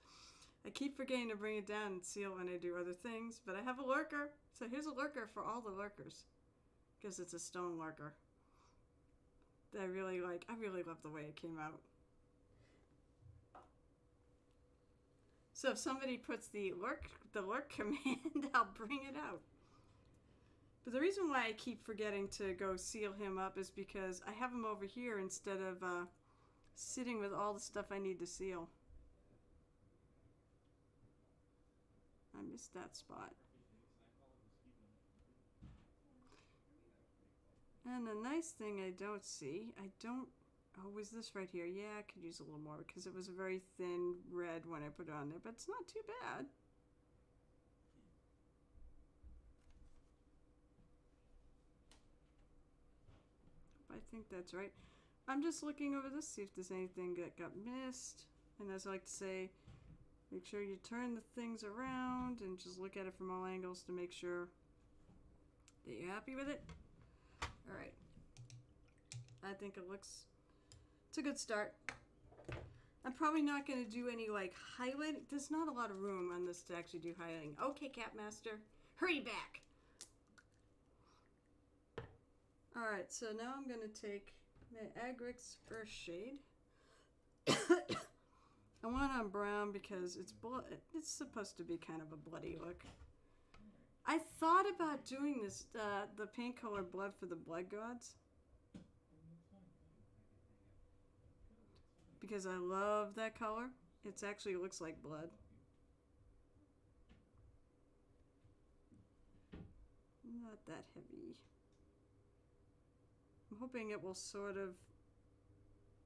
I keep forgetting to bring it down and seal when I do other things, but I have a lurker. So here's a lurker for all the lurkers, because it's a stone lurker that I really like. I really love the way it came out. So if somebody puts the lurk command, I'll bring it out. But the reason why I keep forgetting to go seal him up is because I have him over here instead of sitting with all the stuff I need to seal. I missed that spot. And the nice thing I don't see, oh, was this right here? Yeah, I could use a little more because it was a very thin red when I put it on there, but it's not too bad. I think that's right. I'm just looking over this, see if there's anything that got missed. And as I like to say, make sure you turn the things around and just look at it from all angles to make sure that you're happy with it. All right. I think it's a good start. I'm probably not going to do any like highlighting. There's not a lot of room on this to actually do highlighting. Okay, Catmaster, hurry back. All right, so now I'm going to take my Agrix Earthshade. I want it on brown because it's supposed to be kind of a bloody look. I thought about doing this, the paint color blood for the blood gods, because I love that color. It actually looks like blood. Not that heavy. I'm hoping it will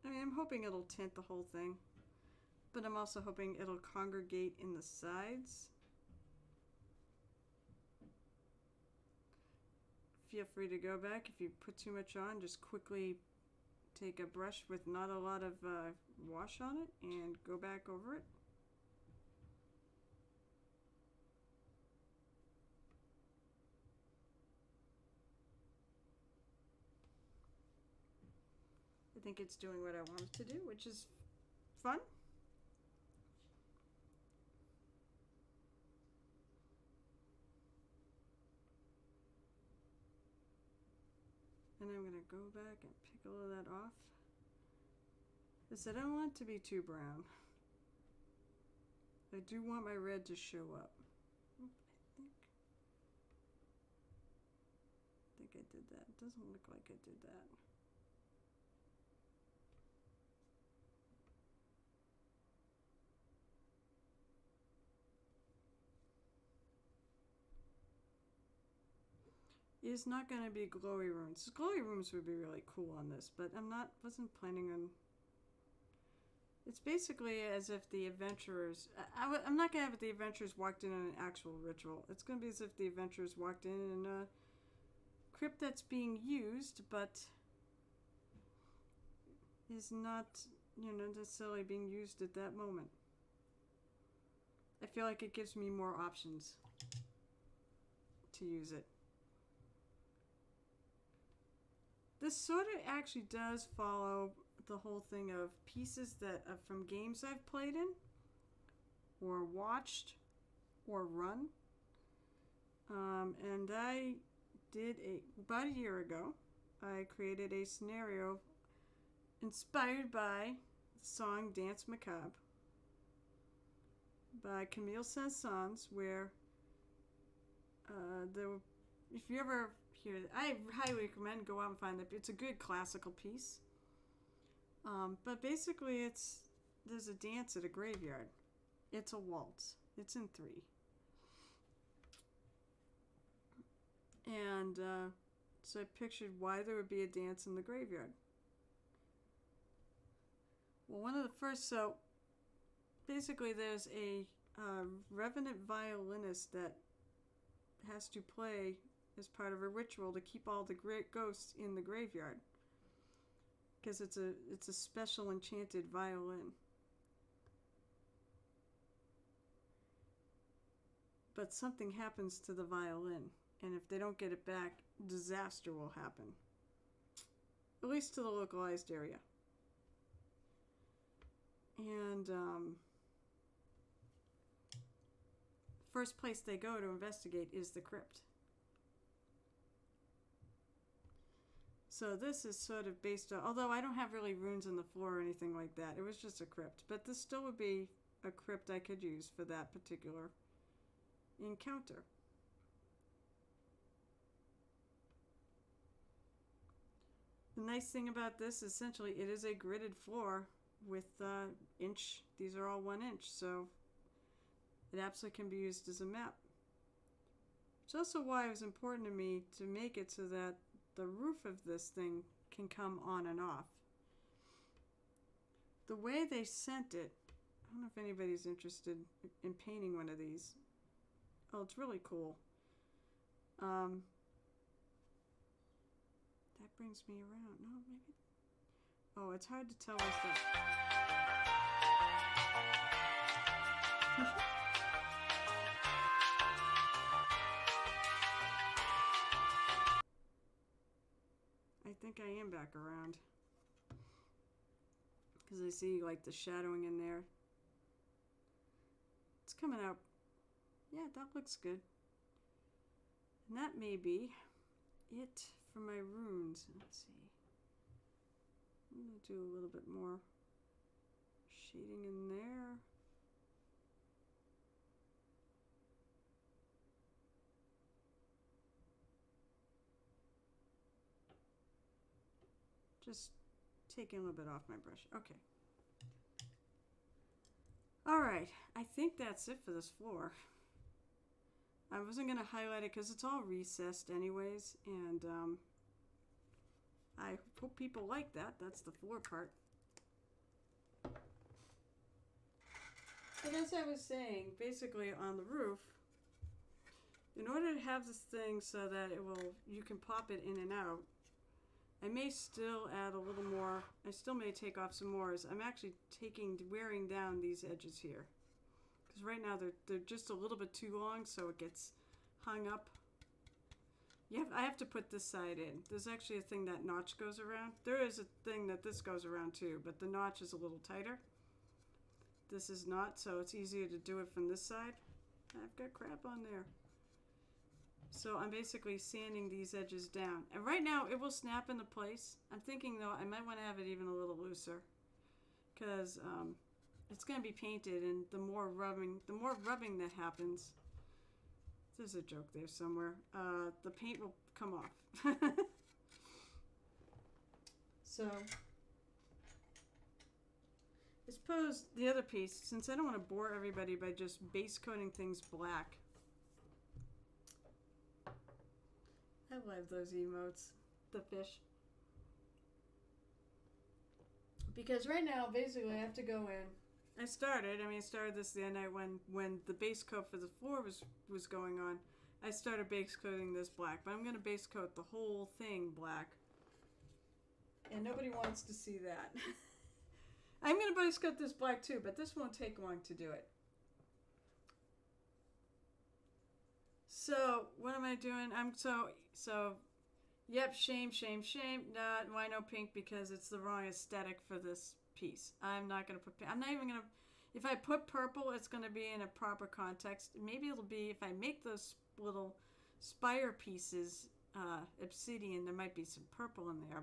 I'm hoping it'll tint the whole thing, but I'm also hoping it'll congregate in the sides. Feel free to go back if you put too much on. Just quickly take a brush with not a lot of wash on it and go back over it. I think it's doing what I want it to do, which is fun. And I'm going to go back and pick all of that off. I said I don't want it to be too brown. I do want my red to show up. I think I did that. It doesn't look like I did that. Is not going to be glowy rooms. Glowy rooms would be really cool on this, but wasn't planning on. It's basically as if the adventurers. I'm not going to have the adventurers walked in on an actual ritual. It's going to be as if the adventurers walked in a crypt that's being used, but is not, necessarily being used at that moment. I feel like it gives me more options to use it. This sort of actually does follow the whole thing of pieces that from games I've played in, or watched, or run. And I did about a year ago, I created a scenario inspired by the song Dance Macabre by Camille Saint-Saëns, where if you ever hear it, I highly recommend go out and find it. It's a good classical piece. But basically there's a dance at a graveyard. It's a waltz. It's in 3. And so I pictured why there would be a dance in the graveyard. Well, one of the first, so basically there's a revenant violinist that has to play as part of a ritual to keep all the great ghosts in the graveyard, because it's a special enchanted violin. But something happens to the violin, and if they don't get it back, disaster will happen. At least to the localized area. And first place they go to investigate is the crypt. So this is sort of based on, although I don't have really runes on the floor or anything like that. It was just a crypt. But this still would be a crypt I could use for that particular encounter. The nice thing about this, essentially, it is a gridded floor with inch. These are all 1 inch, so it absolutely can be used as a map. It's also why it was important to me to make it so that the roof of this thing can come on and off. The way they sent it, I don't know if anybody's interested in painting one of these. Oh, it's really cool. That brings me around. No, maybe. Oh, it's hard to tell us that. I think I am back around. Because I see like the shadowing in there. It's coming out. Yeah, that looks good. And that may be it for my runes. Let's see. I'm going to do a little bit more shading in there. Just taking a little bit off my brush. Okay. Alright, I think that's it for this floor. I wasn't going to highlight it because it's all recessed anyways, and I hope people like that. That's the floor part. But as I was saying, basically on the roof, in order to have this thing so that you can pop it in and out, I may still add a little more. I still may take off some more. I'm actually wearing down these edges here. Because right now they're just a little bit too long, so it gets hung up. I have to put this side in. There's actually a thing that notch goes around. There is a thing that this goes around too, but the notch is a little tighter. This is not, so it's easier to do it from this side. I've got crap on there. So I'm basically sanding these edges down. And right now it will snap into place. I'm thinking though I might want to have it even a little looser. Because it's going to be painted, and the more rubbing that happens, there's a joke there somewhere, the paint will come off. So I suppose the other piece, since I don't want to bore everybody by just base coating things black. I love those emotes, the fish. Because right now, basically, I have to go in. I started this the other night when the base coat for the floor was going on. I started base coating this black, but I'm going to base coat the whole thing black. And nobody wants to see that. I'm going to base coat this black too, but this won't take long to do it. So, what am I doing? Yep, shame. Why no pink? Because it's the wrong aesthetic for this piece. I'm not going to put pink. I'm not even going to, if I put purple, it's going to be in a proper context. Maybe it'll be, if I make those little spire pieces, obsidian, there might be some purple in there,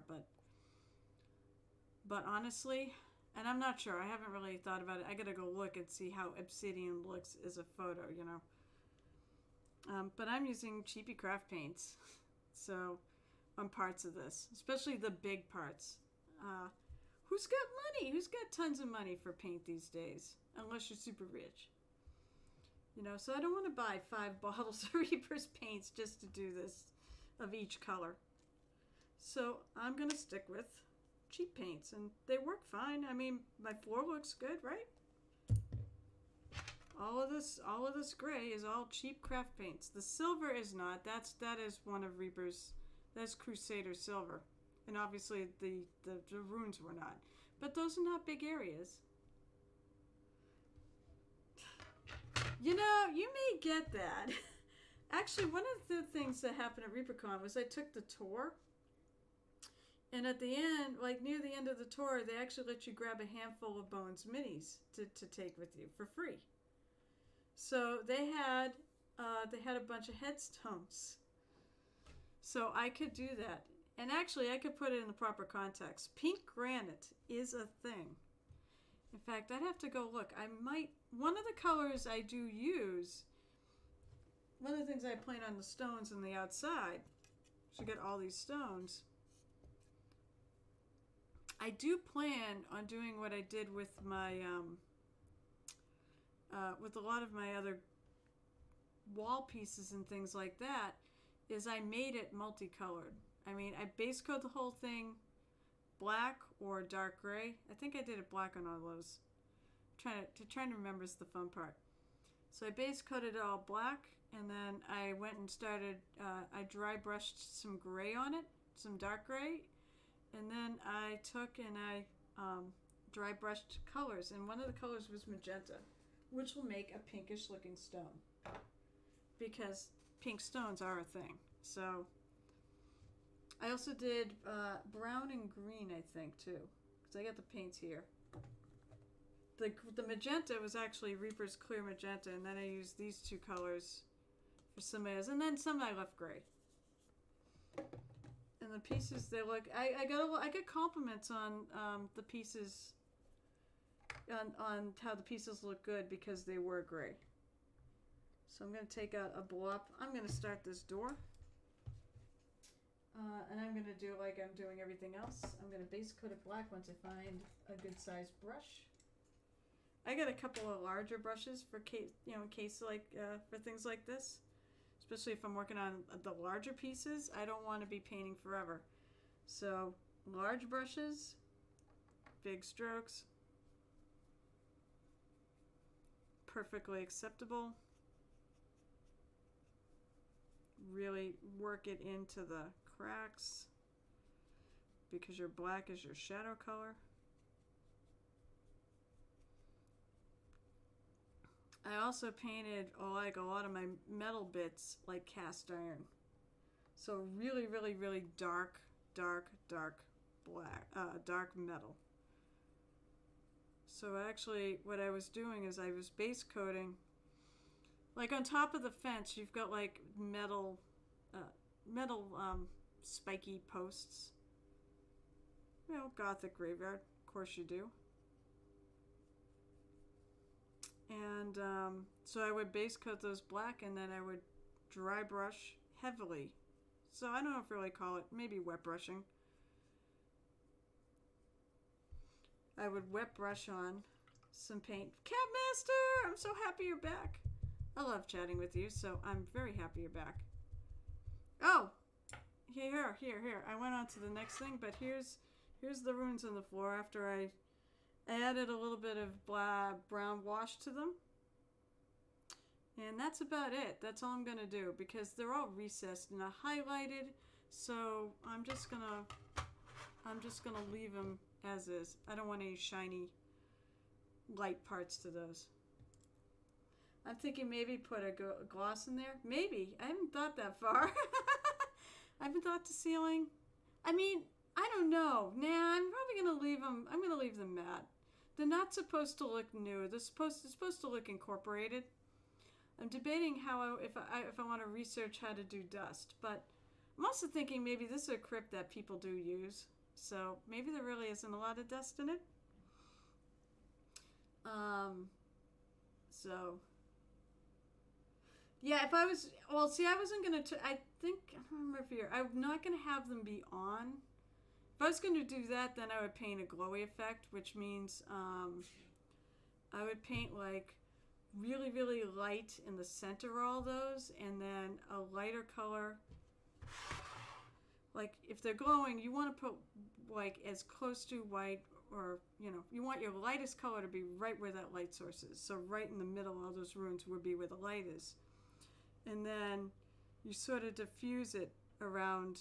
but honestly, and I'm not sure, I haven't really thought about it. I got to go look and see how obsidian looks as a photo, you know. But I'm using cheapy craft paints, so on parts of this, especially the big parts. Who's got money? Who's got tons of money for paint these days? Unless you're super rich. You know, so I don't want to buy 5 bottles of Reaper's paints just to do this of each color. So I'm going to stick with cheap paints, and they work fine. I mean, my floor looks good, right? All of this gray is all cheap craft paints. The silver is not. That is one of Reaper's. That's Crusader silver, and obviously the runes were not. But those are not big areas. You know, you may get that. Actually, one of the things that happened at ReaperCon was I took the tour. And at the end, like near the end of the tour, they actually let you grab a handful of Bones minis to take with you for free. So they had a bunch of headstones. So I could do that. And actually, I could put it in the proper context. Pink granite is a thing. In fact, I'd have to go look. One of the colors I do use, one of the things I plan on the stones on the outside, to get all these stones, I do plan on doing what I did with my, with a lot of my other wall pieces and things like that, is I made it multicolored. I mean, I base coat the whole thing black or dark gray. I think I did it black on all those. Trying to remember is the fun part. So I base coated it all black, and then I went and started, I dry brushed some gray on it, some dark gray, and then I took and I dry brushed colors, and one of the colors was magenta, which will make a pinkish looking stone, because pink stones are a thing. So I also did brown and green, I think, too, because I got the paints here. The magenta was actually Reaper's Clear Magenta, and then I used these two colors for some areas, and then some I left gray. And the pieces, they look, I got compliments on the pieces, on how the pieces look good because they were gray. So I'm going to take out a blob. I'm going to start this door. And I'm going to do like I'm doing everything else. I'm going to base coat it black once I find a good sized brush. I got a couple of larger brushes for case, in case like for things like this, especially if I'm working on the larger pieces. I don't want to be painting forever, so large brushes, big strokes, perfectly acceptable. Really work it into the cracks because your black is your shadow color. I also painted like a lot of my metal bits like cast iron. So really, really, really dark black, dark metal. So actually what I was doing is I was base coating, like on top of the fence you've got like metal spiky posts. Gothic graveyard, of course you do. And so I would base coat those black, and then I would dry brush heavily. So I don't know if I really call it, maybe wet brushing. I would wet brush on some paint. Catmaster, I'm so happy you're back. I love chatting with you, so I'm very happy you're back. Oh, here. I went on to the next thing, but here's the runes on the floor after I added a little bit of brown wash to them. And that's about it. That's all I'm going to do because they're all recessed and highlighted. So I'm just going to leave them as is. I don't want any shiny light parts to those. I'm thinking maybe put a gloss in there. Maybe. I haven't thought that far. I haven't thought to ceiling. I mean, I don't know. Nah, I'm probably going to leave them. I'm going to leave them matte. They're not supposed to look new. It's supposed to look incorporated. I'm debating if I want to research how to do dust, but I'm also thinking maybe this is a crypt that people do use, so maybe there really isn't a lot of dust in it. So yeah, if I was, well, see, I wasn't gonna. I think I don't remember if I'm not gonna have them be on. If I was going to do that, then I would paint a glowy effect, which means I would paint like really, really light in the center of all those, and then a lighter color, like if they're glowing, you want to put like as close to white, or you want your lightest color to be right where that light source is. So right in the middle of those runes would be where the light is. And then you sort of diffuse it around,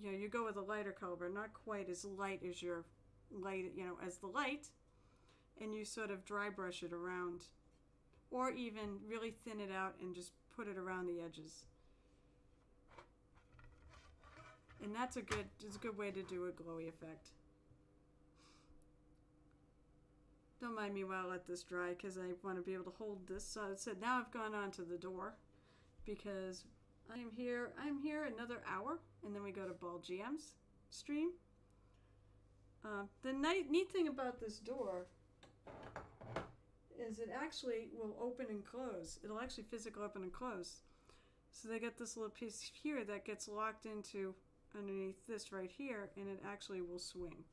you go with a lighter color, but not quite as light as your light, as the light. And you sort of dry brush it around, or even really thin it out and just put it around the edges. And it's a good way to do a glowy effect. Don't mind me while I let this dry, because I want to be able to hold this. So I said, now I've gone on to the door, because I'm here another hour, and then we go to Ball GM's stream. The neat thing about this door is it actually will open and close. It'll actually physically open and close. So they got this little piece here that gets locked into underneath this right here, and it actually will swing.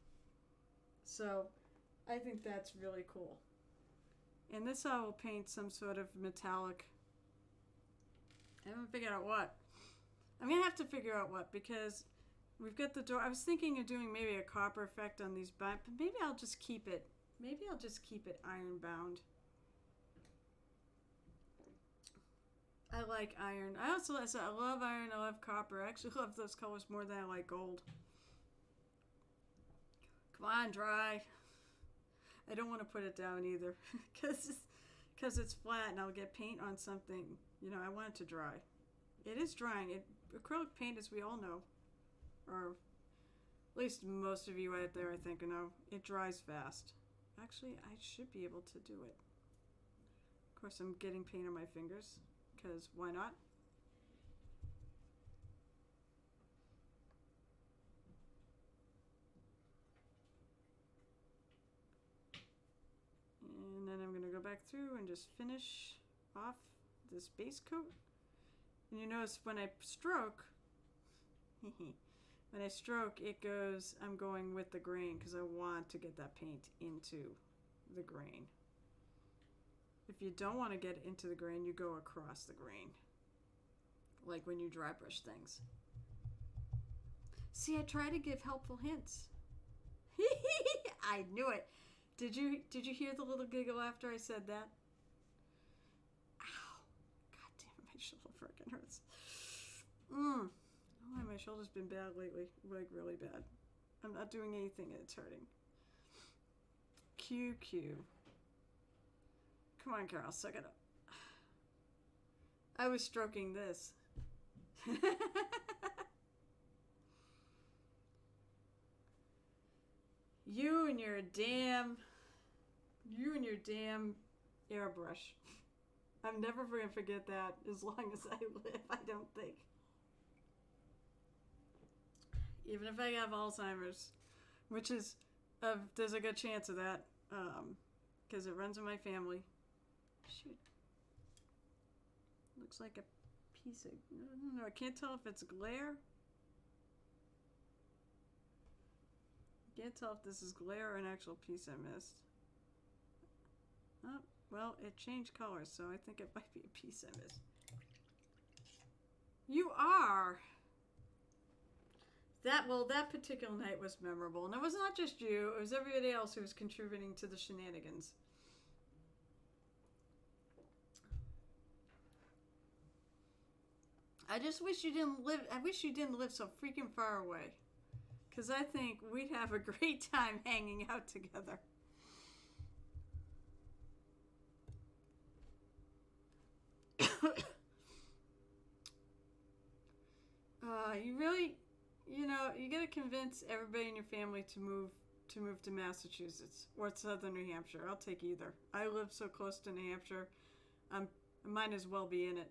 So I think that's really cool. And this I will paint some sort of metallic. I haven't figured out what. I'm going to have to figure out what, because we've got the door. I was thinking of doing maybe a copper effect on these, but maybe I'll just keep it. Maybe I'll just keep it iron bound. I like iron. I love iron. I love copper. I actually love those colors more than I like gold. Come on, dry. I don't want to put it down either, because it's flat and I'll get paint on something. I want it to dry. It is drying. Acrylic paint, as we all know, or at least most of you out there, I think, know, it dries fast. Actually, I should be able to do it. Of course, I'm getting paint on my fingers, because why not? And then I'm going to go back through and just finish off this base coat. And you notice when I stroke, it goes, I'm going with the grain, because I want to get that paint into the grain. If you don't want to get it into the grain, you go across the grain, like when you dry brush things. See, I try to give helpful hints. I knew it. Did you hear the little giggle after I said that? Ow. God damn, my shoulder freaking hurts. Oh, my shoulder's been bad lately. Like, really bad. I'm not doing anything and it's hurting. QQ. Come on, Carol, suck it up. I was stroking this. You and your damn airbrush. I'm never going to forget that as long as I live, I don't think. Even if I have Alzheimer's, which is, there's a good chance of that, because it runs in my family. Shoot. Looks like a piece of, I don't know, I can't tell if it's glare. Can't tell if this is glare or an actual piece I missed. Oh, well, it changed colors, so I think it might be a piece I missed. You are! That particular night was memorable. And it was not just you, it was everybody else who was contributing to the shenanigans. I just wish you didn't live so freaking far away. Because I think we'd have a great time hanging out together. You really, you gotta convince everybody in your family to move to Massachusetts or southern New Hampshire. I'll take either. I live so close to New Hampshire, I might as well be in it.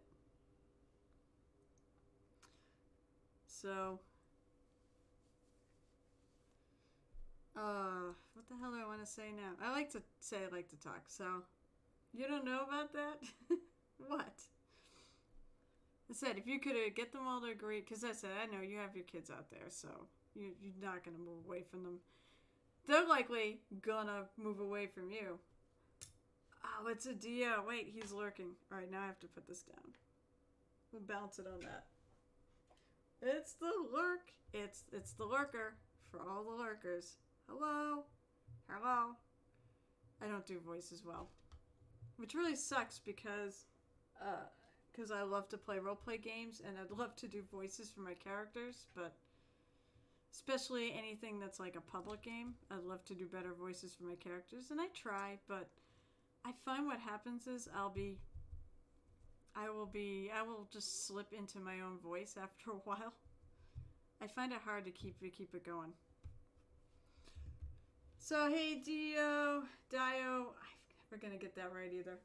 So, what the hell do I want to say now? I like to say I like to talk, so you don't know about that? What? I said, if you could get them all to agree, because I said, I know you have your kids out there, so you're not going to move away from them. They're likely going to move away from you. Oh, it's a Dio. Wait, he's lurking. All right, now I have to put this down. We'll bounce it on that. It's the lurk. It's the lurker for all the lurkers. Hello. Hello. I don't do voices well. Which really sucks because I love to play roleplay games and I'd love to do voices for my characters, but especially anything that's like a public game, I'd love to do better voices for my characters, and I try, but I find what happens is I will just slip into my own voice after a while. I find it hard to keep it going. So hey Dio, I'm never gonna get that right either.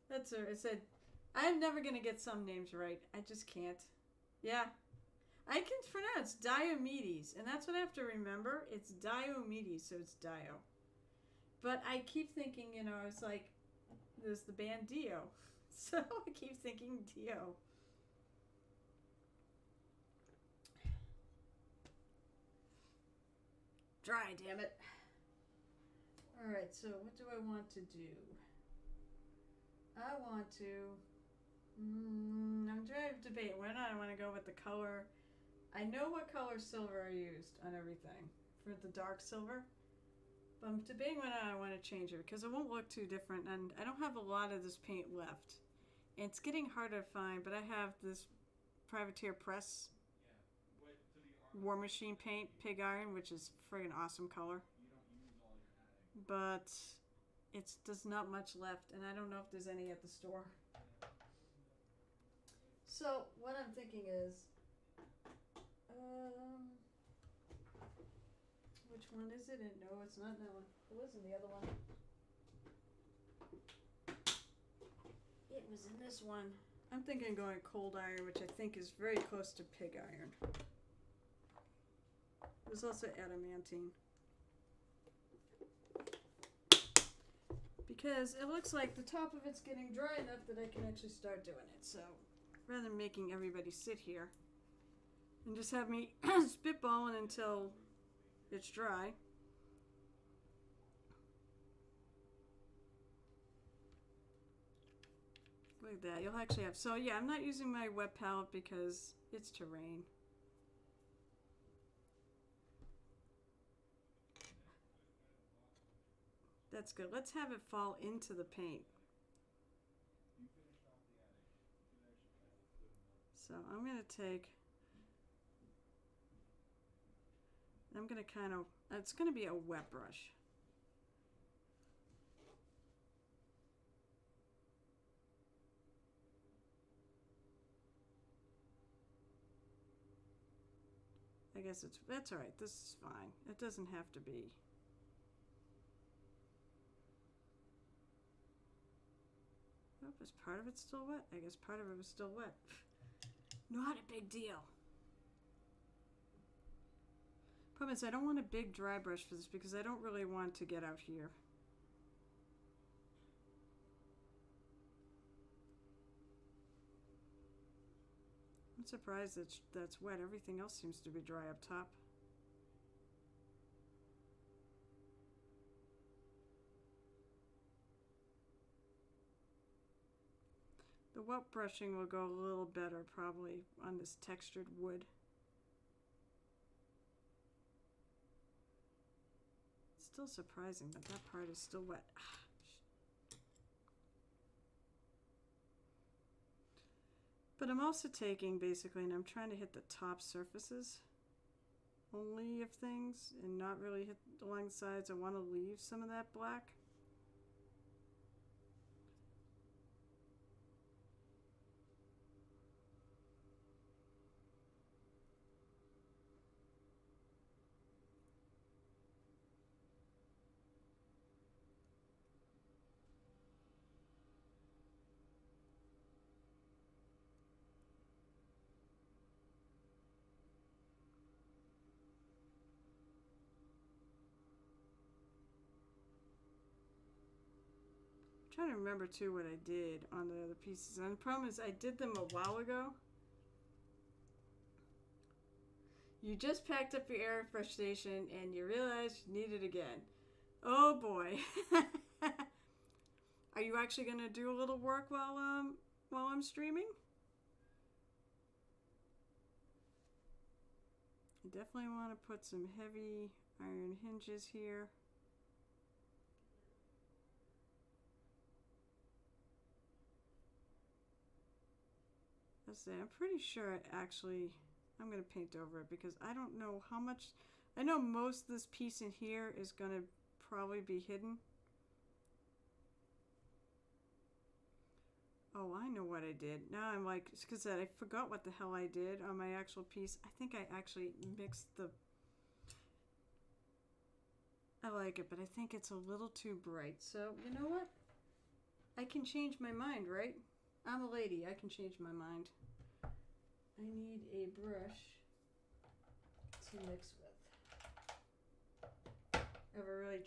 That's her. It said, I'm never gonna get some names right. I just can't. Yeah. I can pronounce Diomedes, and that's what I have to remember. It's Diomedes, so it's Dio. But I keep thinking, it's like, there's the band Dio. So I keep thinking Dio. Dry, damn it. Alright, so what do I want to do? I'm trying to debate whether or not I want to go with the color. I know what color silver I used on everything for the dark silver, but I'm debating whether I want to change it because it won't look too different, and I don't have a lot of this paint left. And it's getting harder to find, but I have this Privateer Press War Machine paint, Pig Iron, which is friggin' awesome color. But there's not much left, and I don't know if there's any at the store. So what I'm thinking is, which one is it? No, it's not that one. It was in the other one. It was in this one. I'm thinking going cold iron, which I think is very close to pig iron. There's also adamantine. Because it looks like the top of it's getting dry enough that I can actually start doing it. So rather than making everybody sit here and just have me spitballing until it's dry. Look at that. You'll actually have... So yeah, I'm not using my wet palette because it's terrain. That's good. Let's have it fall into the paint. So I'm going to take... I'm going to kind of... It's going to be a wet brush. I guess that's all right. This is fine. It doesn't have to be. Oh, is part of it still wet? I guess part of it was still wet. Not a big deal. Problem is, I don't want a big dry brush for this because I don't really want to get out here. I'm surprised that's wet. Everything else seems to be dry up top. The wet brushing will go a little better probably on this textured wood. It's still surprising that that part is still wet. But I'm also taking basically, and I'm trying to hit the top surfaces only of things and not really hit along the sides. I want to leave some of that black. Trying to remember too what I did on the other pieces, and the problem is I did them a while ago. You just packed up your air fresh station and you realized you need it again. Oh boy. Are you actually gonna do a little work while I'm streaming? I definitely want to put some heavy iron hinges here. Let's see, I'm pretty sure I'm going to paint over it because I don't know how much. I know most of this piece in here is going to probably be hidden. Oh, I know what I did. Now I'm like, because I forgot what the hell I did on my actual piece. I think I actually mixed the... I like it, but I think it's a little too bright. So, you know what? I can change my mind, right? I'm a lady. I can change my mind. I need a brush to mix with. I have a really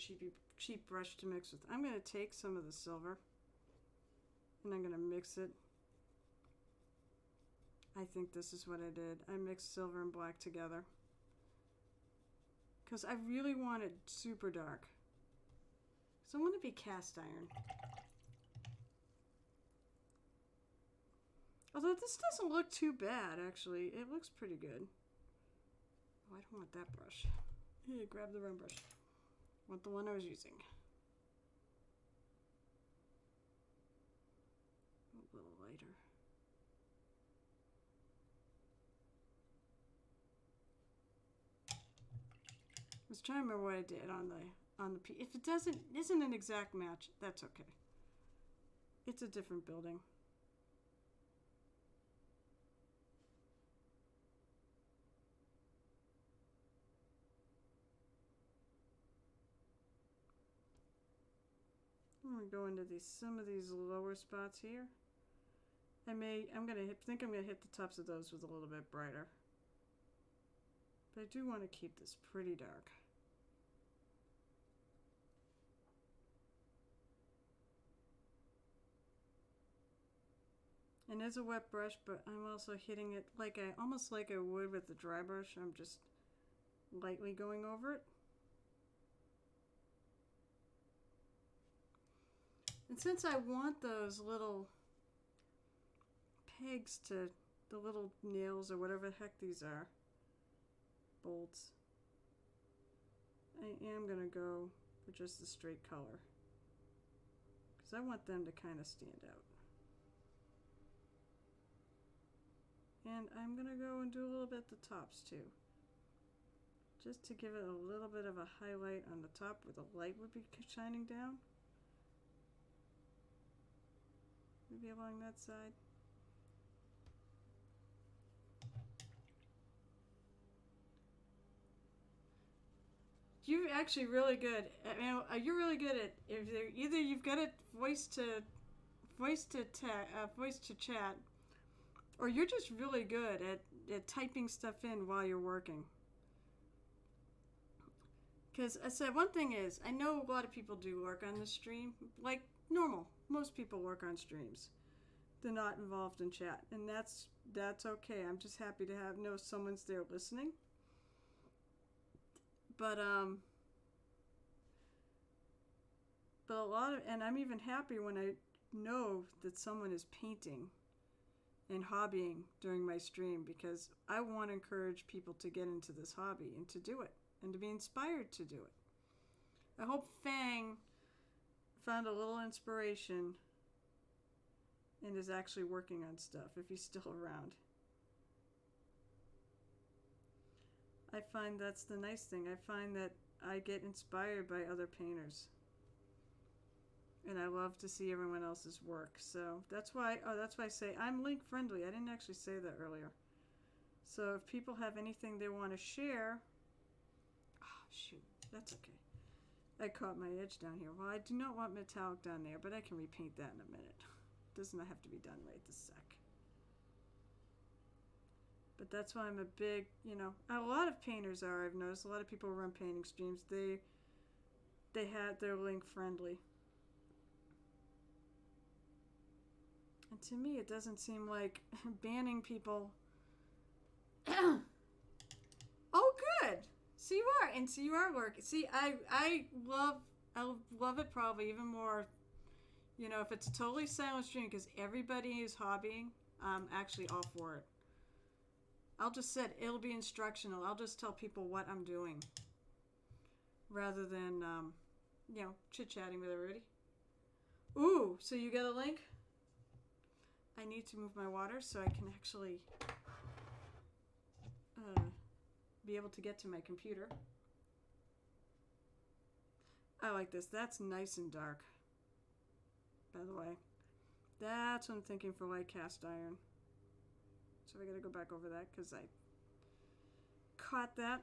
cheap brush to mix with. I'm going to take some of the silver and I'm going to mix it. I think this is what I did. I mixed silver and black together because I really want it super dark. So I want to be cast iron. Although this doesn't look too bad, actually. It looks pretty good. Oh, I don't want that brush. Here, grab the wrong brush. I want the one I was using. A little lighter. I was trying to remember what I did on the piece. If it isn't an exact match, that's okay. It's a different building. I'm gonna go into some of these lower spots here. I'm gonna hit the tops of those with a little bit brighter. But I do want to keep this pretty dark. And it's a wet brush, but I'm also hitting it almost like I would with the dry brush. I'm just lightly going over it. And since I want those little pegs to the little nails or whatever the heck these are, bolts, I am going to go for just the straight color because I want them to kind of stand out. And I'm going to go and do a little bit at the tops too, just to give it a little bit of a highlight on the top where the light would be shining down. Maybe along that side. You're actually really good. I mean, you're really good at either you've got it voice to chat, or you're just really good at typing stuff in while you're working. Because I said one thing is, I know a lot of people do work on the stream like normal. Most people work on streams. They're not involved in chat, and that's okay. I'm just happy to know someone's there listening. But a lot of, and I'm even happy when I know that someone is painting and hobbying during my stream, because I want to encourage people to get into this hobby and to do it and to be inspired to do it. I hope Fang found a little inspiration and is actually working on stuff if he's still around. I find that's the nice thing. I find that I get inspired by other painters. And I love to see everyone else's work. So that's why I say I'm link friendly. I didn't actually say that earlier. So if people have anything they want to share, oh shoot, that's okay. I caught my edge down here. Well, I do not want metallic down there, but I can repaint that in a minute. It does not have to be done right this sec. But that's why I'm a big, a lot of painters are, I've noticed, a lot of people who run painting streams, they're link friendly. And to me, it doesn't seem like banning people. Oh, good. So you are, and so you are working. See, I love it probably even more, if it's a totally silent stream, because everybody is hobbying. I'm actually all for it. I'll just say it'll be instructional. I'll just tell people what I'm doing rather than, chit-chatting with everybody. Ooh, so you get a link? I need to move my water so I can actually be able to get to my computer. I like this. That's nice and dark, by the way. That's what I'm thinking for light cast iron. So I gotta go back over that because I caught that.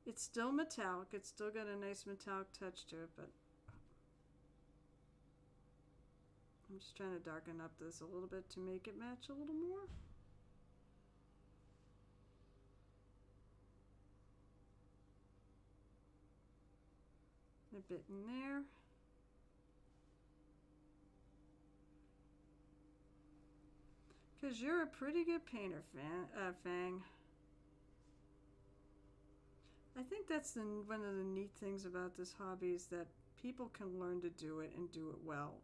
It's still metallic. It's still got a nice metallic touch to it, but I'm just trying to darken up this a little bit to make it match a little more. A bit in there. Because you're a pretty good painter, Fang. I think that's one of the neat things about this hobby is that people can learn to do it and do it well.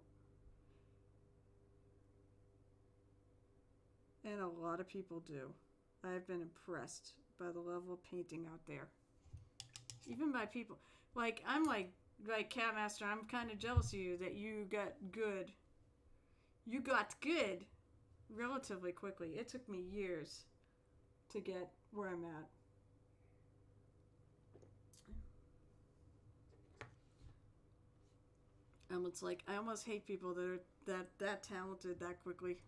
And a lot of people do. I've been impressed by the level of painting out there. Even by people. Like, I'm like Cat Master, I'm kind of jealous of you that you got good. You got good relatively quickly. It took me years to get where I'm at. It's like, I almost hate people that are that talented that quickly.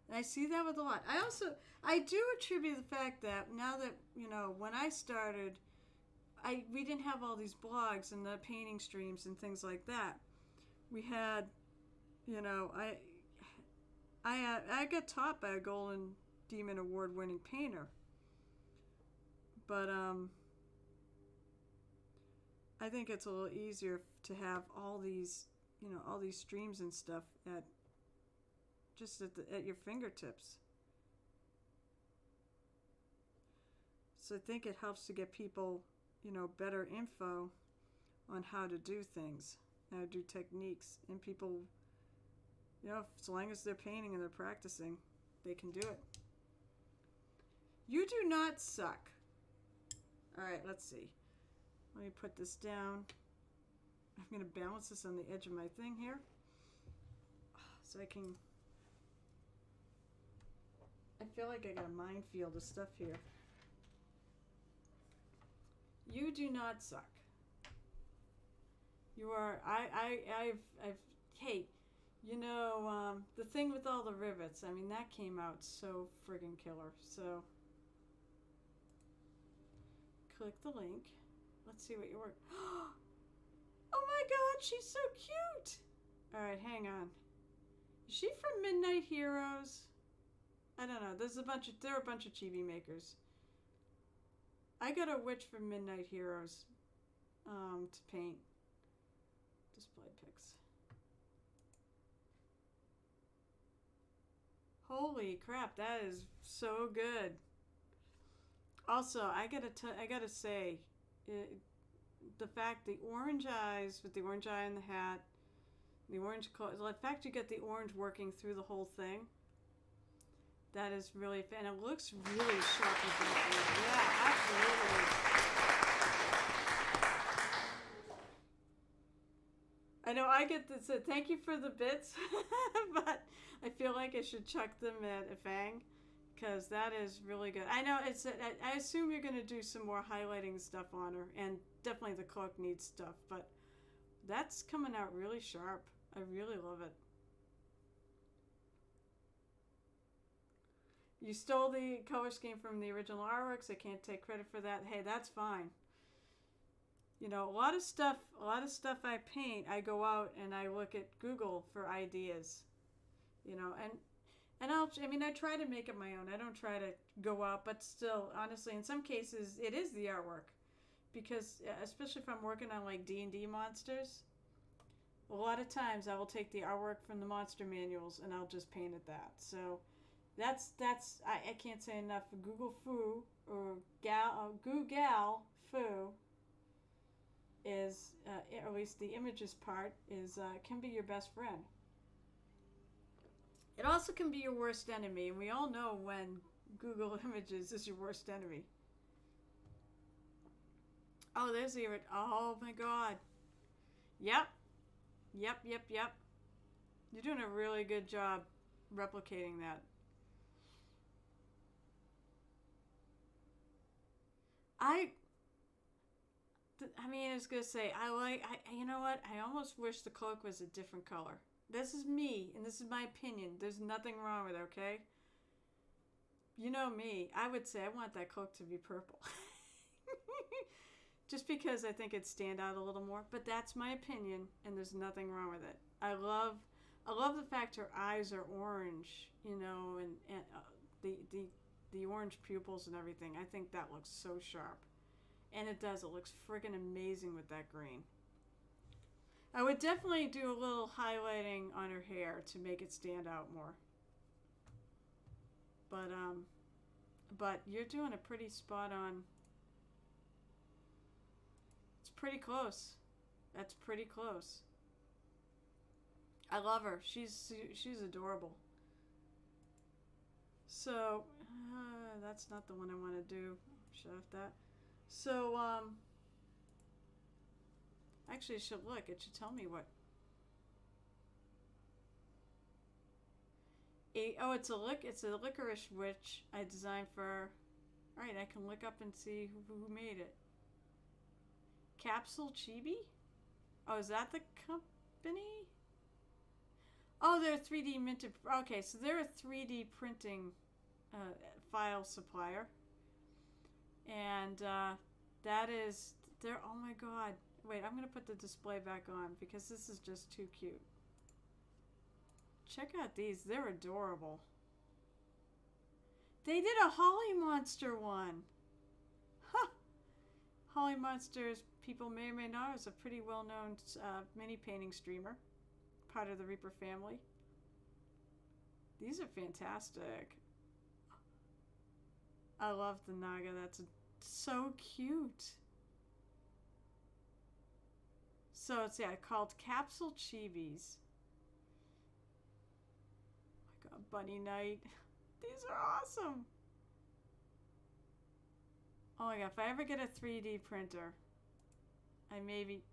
And I see that with a lot. I do attribute the fact that now that, when I started, we didn't have all these blogs and the painting streams and things like that. We had, I got taught by a Golden Demon Award-winning painter. But, I think it's a little easier to have all these, all these streams and stuff at your fingertips. So I think it helps to get people, better info on how to do things, how to do techniques, and people, as long as they're painting and they're practicing, they can do it. You do not suck. All right, let's see. Let me put this down. I'm going to balance this on the edge of my thing here so I can... I feel like I got a minefield of stuff here. You do not suck. You are... Hey, the thing with all the rivets, I mean, that came out so friggin' killer. So, click the link. Let's see what your work. Oh my God, she's so cute. All right, hang on. Is she from Midnight Heroes? I don't know. There are a bunch of chibi makers. I got a witch from Midnight Heroes to paint. Display pics. Holy crap, that is so good. Also, I gotta say, the fact the orange eyes with the orange eye in the hat, the orange color, the fact you get the orange working through the whole thing, that is really fun. And it looks really sharp with that. Yeah, absolutely. I know I get this. Thank you for the bits, but I feel like I should chuck them at a Fang. Because that is really good. I know I assume you're going to do some more highlighting stuff on her. And definitely the cloak needs stuff. But that's coming out really sharp. I really love it. You stole the color scheme from the original artworks. I can't take credit for that. Hey, that's fine. A lot of stuff I paint, I go out and I look at Google for ideas. And I try to make it my own. I don't try to go out, but still, honestly, in some cases, it is the artwork. Because, especially if I'm working on, like, D&D monsters, a lot of times I will take the artwork from the monster manuals and I'll just paint it that. So, I can't say enough. Google Foo, or Google Foo, is, or at least the images part, is can be your best friend. It also can be your worst enemy, and we all know when Google Images is your worst enemy. Oh, there's the... Oh my god. Yep. Yep, yep, yep. You're doing a really good job replicating that. I mean, I was gonna say, you know what? I almost wish the cloak was a different color. This is me, and this is my opinion. There's nothing wrong with it, okay? You know me. I would say I want that cloak to be purple. Just because I think it'd stand out a little more. But that's my opinion, and there's nothing wrong with it. I love the fact her eyes are orange, you know, and the orange pupils and everything. I think that looks so sharp. And it does. It looks friggin' amazing with that green. I would definitely do a little highlighting on her hair to make it stand out more. But you're doing a pretty spot on. It's pretty close. That's pretty close. I love her. She's adorable. So that's not the one I want to do. Shut off that. So actually, it should look. It should tell me what. It's a licorice witch I designed for. All right, I can look up and see who made it. Capsule Chibi? Oh, is that the company? Oh, they're 3D minted. Okay, so they're a 3D printing file supplier. And that is, oh my god. Wait, I'm going to put the display back on because this is just too cute. Check out these. They're adorable. They did a Holly Monster one. Huh. Holly Monsters, people may or may not, is a pretty well-known mini painting streamer. Part of the Reaper family. These are fantastic. I love the Naga. That's so cute. So it's called Capsule Chibis. Oh my god, Bunny Night. These are awesome. Oh my god, if I ever get a 3D printer, I maybe...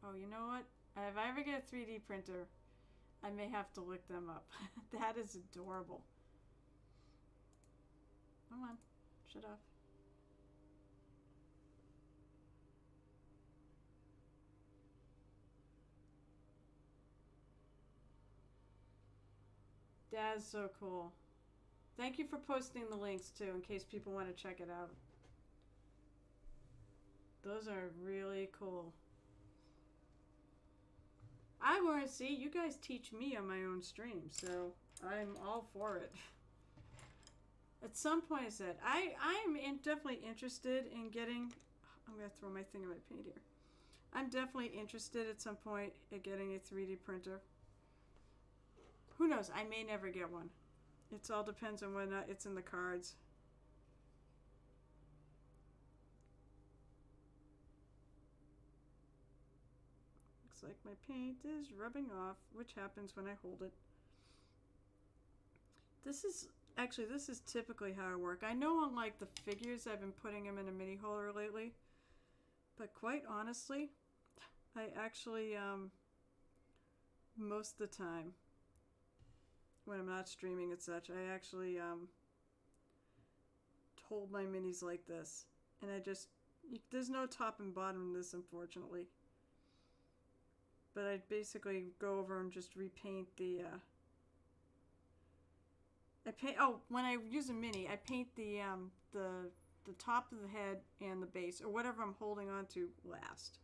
Oh, you know what? If I ever get a 3D printer, I may have to look them up. That is adorable. Come on. Shut off. That is so cool. Thank you for posting the links too, in case people want to check it out. Those are really cool. I want to see you guys teach me on my own stream, so I'm all for it. At some point, I said I'm definitely interested in getting. I'm gonna throw my thing in my paint here. I'm definitely interested at some point in getting a 3D printer. Who knows? I may never get one. It all depends on whether or not it's in the cards. Looks like my paint is rubbing off, which happens when I hold it. This is typically how I work. I know unlike the figures, I've been putting them in a mini holder lately. But quite honestly, I actually, most of the time, when I'm not streaming and such, I actually hold my minis like this. And there's no top and bottom in this, unfortunately. But I basically go over and just repaint the, when I use a mini, I paint the top of the head and the base, or whatever I'm holding on to last.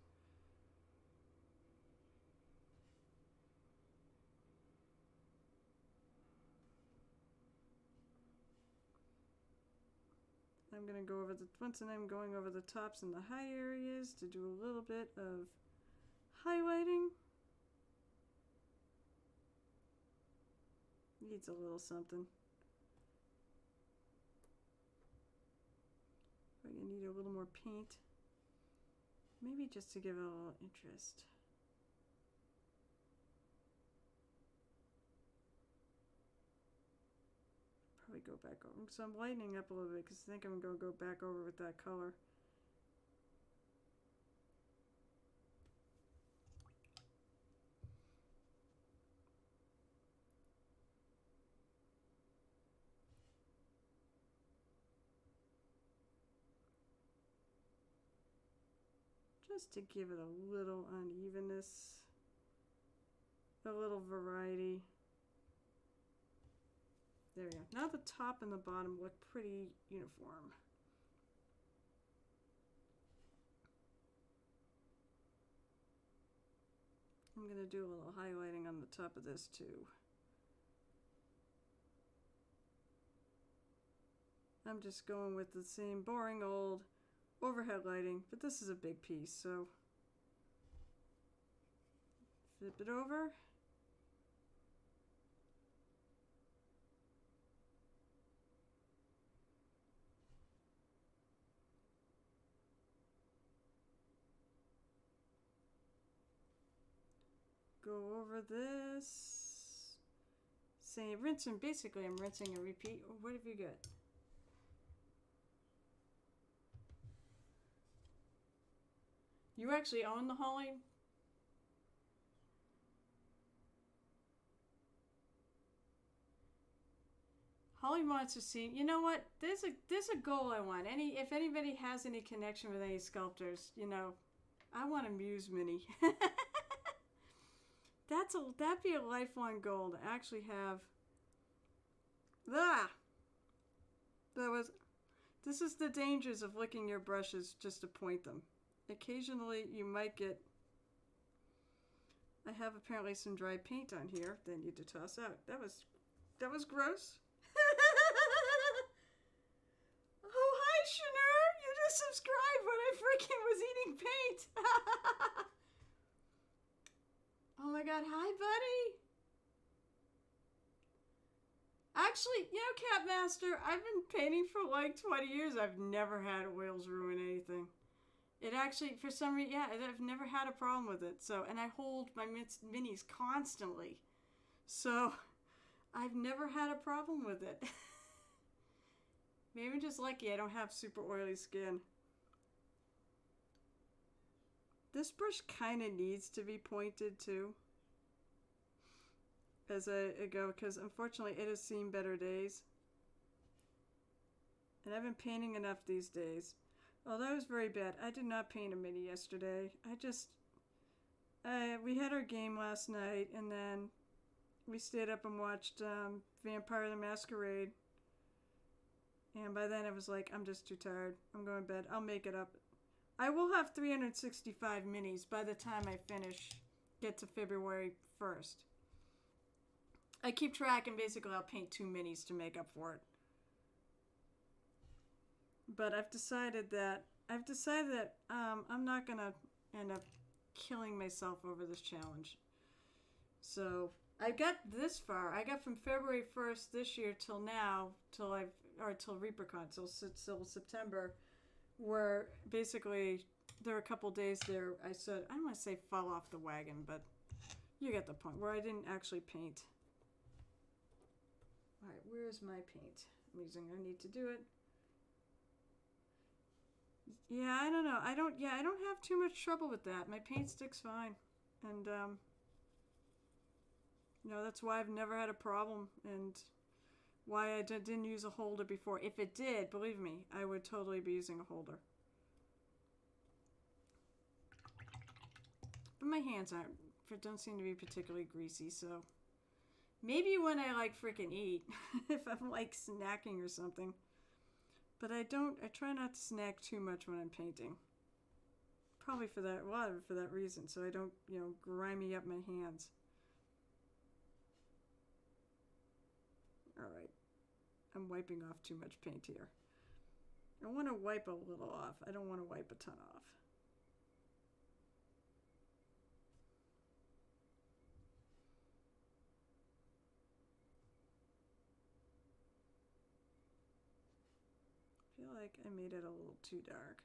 I'm going to go over once I'm going over the tops and the high areas to do a little bit of highlighting. Needs a little something. But you need a little more paint. Maybe just to give it a little interest. Probably go back over. So I'm lightening up a little bit because I think I'm going to go back over with that color. Just to give it a little unevenness, a little variety. There we go. Now the top and the bottom look pretty uniform. I'm going to do a little highlighting on the top of this too. I'm just going with the same boring old overhead lighting, but this is a big piece, so flip it over. Go over this. Say rinse and basically I'm rinsing and repeat. What have you got? You actually own the Holly? Holly wants to see. You know what? There's a goal I want. If anybody has any connection with any sculptors, you know, I want a Muse Mini. That'd be a lifelong goal to actually have. This is the dangers of licking your brushes just to point them. Occasionally you might get. I have apparently some dry paint on here that I need to toss out. That was gross. Oh, hi, Shanur. You just subscribed when I freaking was eating paint. Oh my god, hi, buddy. Actually, you know, Catmaster, I've been painting for like 20 years. I've never had oils ruin anything. It actually, for some reason, yeah, I've never had a problem with it. So, and I hold my minis constantly. So, I've never had a problem with it. Maybe I'm just lucky I don't have super oily skin. This brush kind of needs to be pointed too. As I go, because unfortunately it has seen better days. And I've been painting enough these days. Oh, that was very bad. I did not paint a mini yesterday. We had our game last night, and then we stayed up and watched Vampire the Masquerade. And by then I was like, I'm just too tired. I'm going to bed. I'll make it up. I will have 365 minis by the time I get to February 1st. I keep track, and basically I'll paint 2 minis to make up for it. But I've decided that I'm not gonna end up killing myself over this challenge. So I got this far. I got from February 1st this year till now, till ReaperCon, till September, where basically there were a couple days there I said, I don't want to say fell off the wagon, but you get the point, where I didn't actually paint. Alright, where's my paint? I need to do it. Yeah, I don't know. I don't have too much trouble with that. My paint sticks fine. And, you know, that's why I've never had a problem, and why I didn't use a holder before. If it did, believe me, I would totally be using a holder. But my hands don't seem to be particularly greasy, so maybe when I like freaking eat, if I'm like snacking or something. But I try not to snack too much when I'm painting. Probably for that, a lot of it for that reason, so I don't, you know, grimy up my hands. Alright. I'm wiping off too much paint here. I want to wipe a little off. I don't want to wipe a ton off. I feel like I made it a little too dark.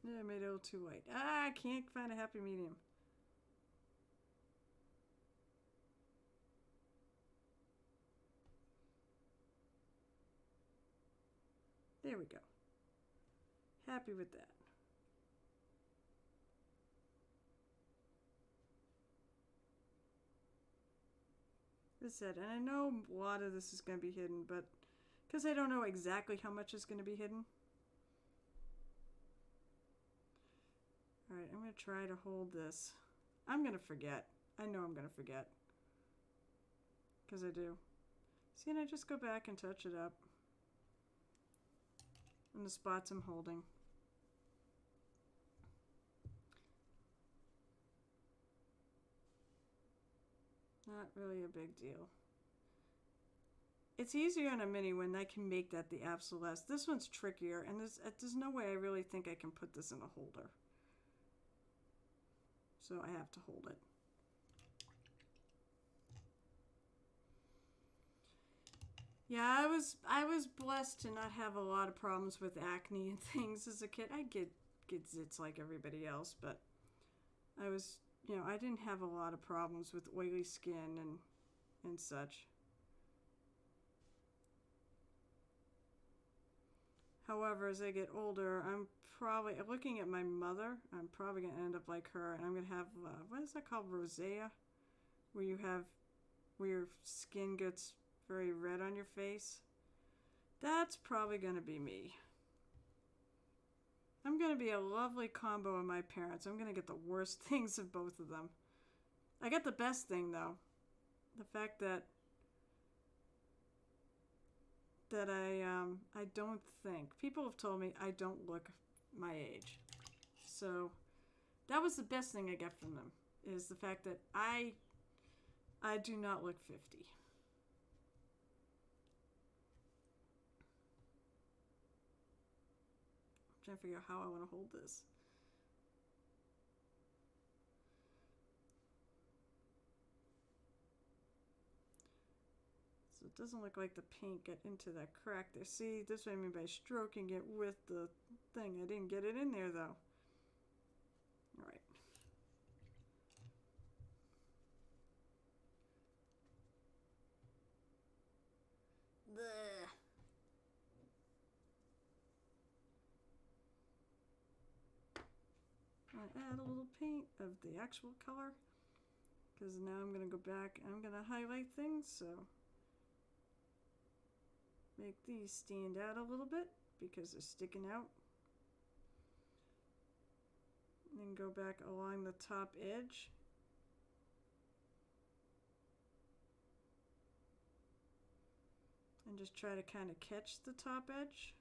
Yeah, I made it a little too light. I can't find a happy medium. There we go. Happy with that. This is it. And I know a lot of this is going to be hidden, but because I don't know exactly how much is going to be hidden. Alright, I'm going to try to hold this. I'm going to forget. I know I'm going to forget. Because I do. See, and I just go back and touch it up. In the spots I'm holding. Not really a big deal. It's easier on a mini when I can make that the absolute. This one's trickier, and there's no way I really think I can put this in a holder. So I have to hold it. Yeah, I was blessed to not have a lot of problems with acne and things as a kid. I get zits like everybody else, but I was, I didn't have a lot of problems with oily skin and such. However, as I get older, I'm probably looking at my mother. I'm probably gonna end up like her, and I'm gonna have what is that called, rosacea, where your skin gets very red on your face. That's probably gonna be me. I'm gonna be a lovely combo of my parents. I'm gonna get the worst things of both of them. I get the best thing though, the fact that I don't think people have told me I don't look my age, so that was the best thing I get from them, is the fact that I do not look 50. I'm trying to figure out how I want to hold this. So it doesn't look like the paint got into that crack there. See, this is what I mean by stroking it with the thing. I didn't get it in there though. Alright. I add a little paint of the actual color, because now I'm going to go back and I'm going to highlight things, so make these stand out a little bit because they're sticking out. And then go back along the top edge. And just try to kind of catch the top edge.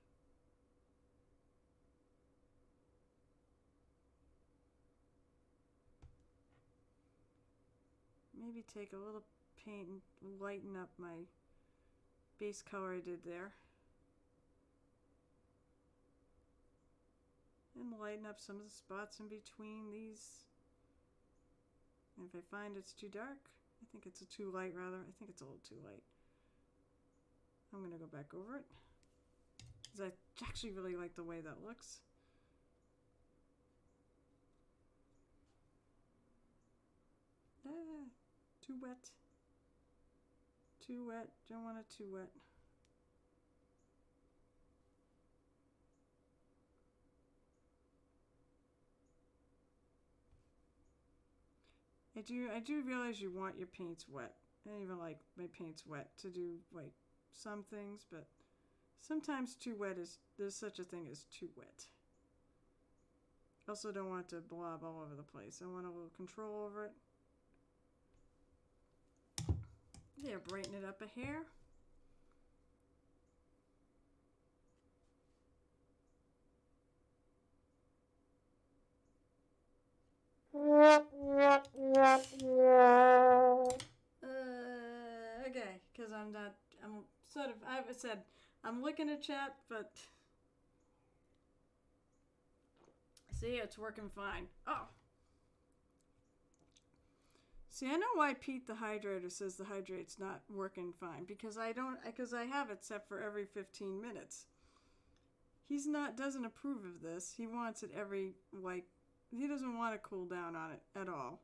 Maybe take a little paint and lighten up my base color I did there. And lighten up some of the spots in between these. And if I find it's too dark, I think it's too light rather, I think it's a little too light. I'm going to go back over it, because I actually really like the way that looks. Too wet. Too wet. Don't want it too wet. I do realize you want your paints wet. I even like my paints wet to do like some things, but sometimes too wet there's such a thing as too wet. Also don't want it to blob all over the place. I want a little control over it. There, brighten it up a hair. Okay, because I'm sort of, I said, I'm looking at chat, but see, it's working fine. Oh. See, I know why Pete the Hydrator says the hydrate's not working fine, because I have it set for every 15 minutes. doesn't approve of this. He wants it he doesn't want to cool down on it at all.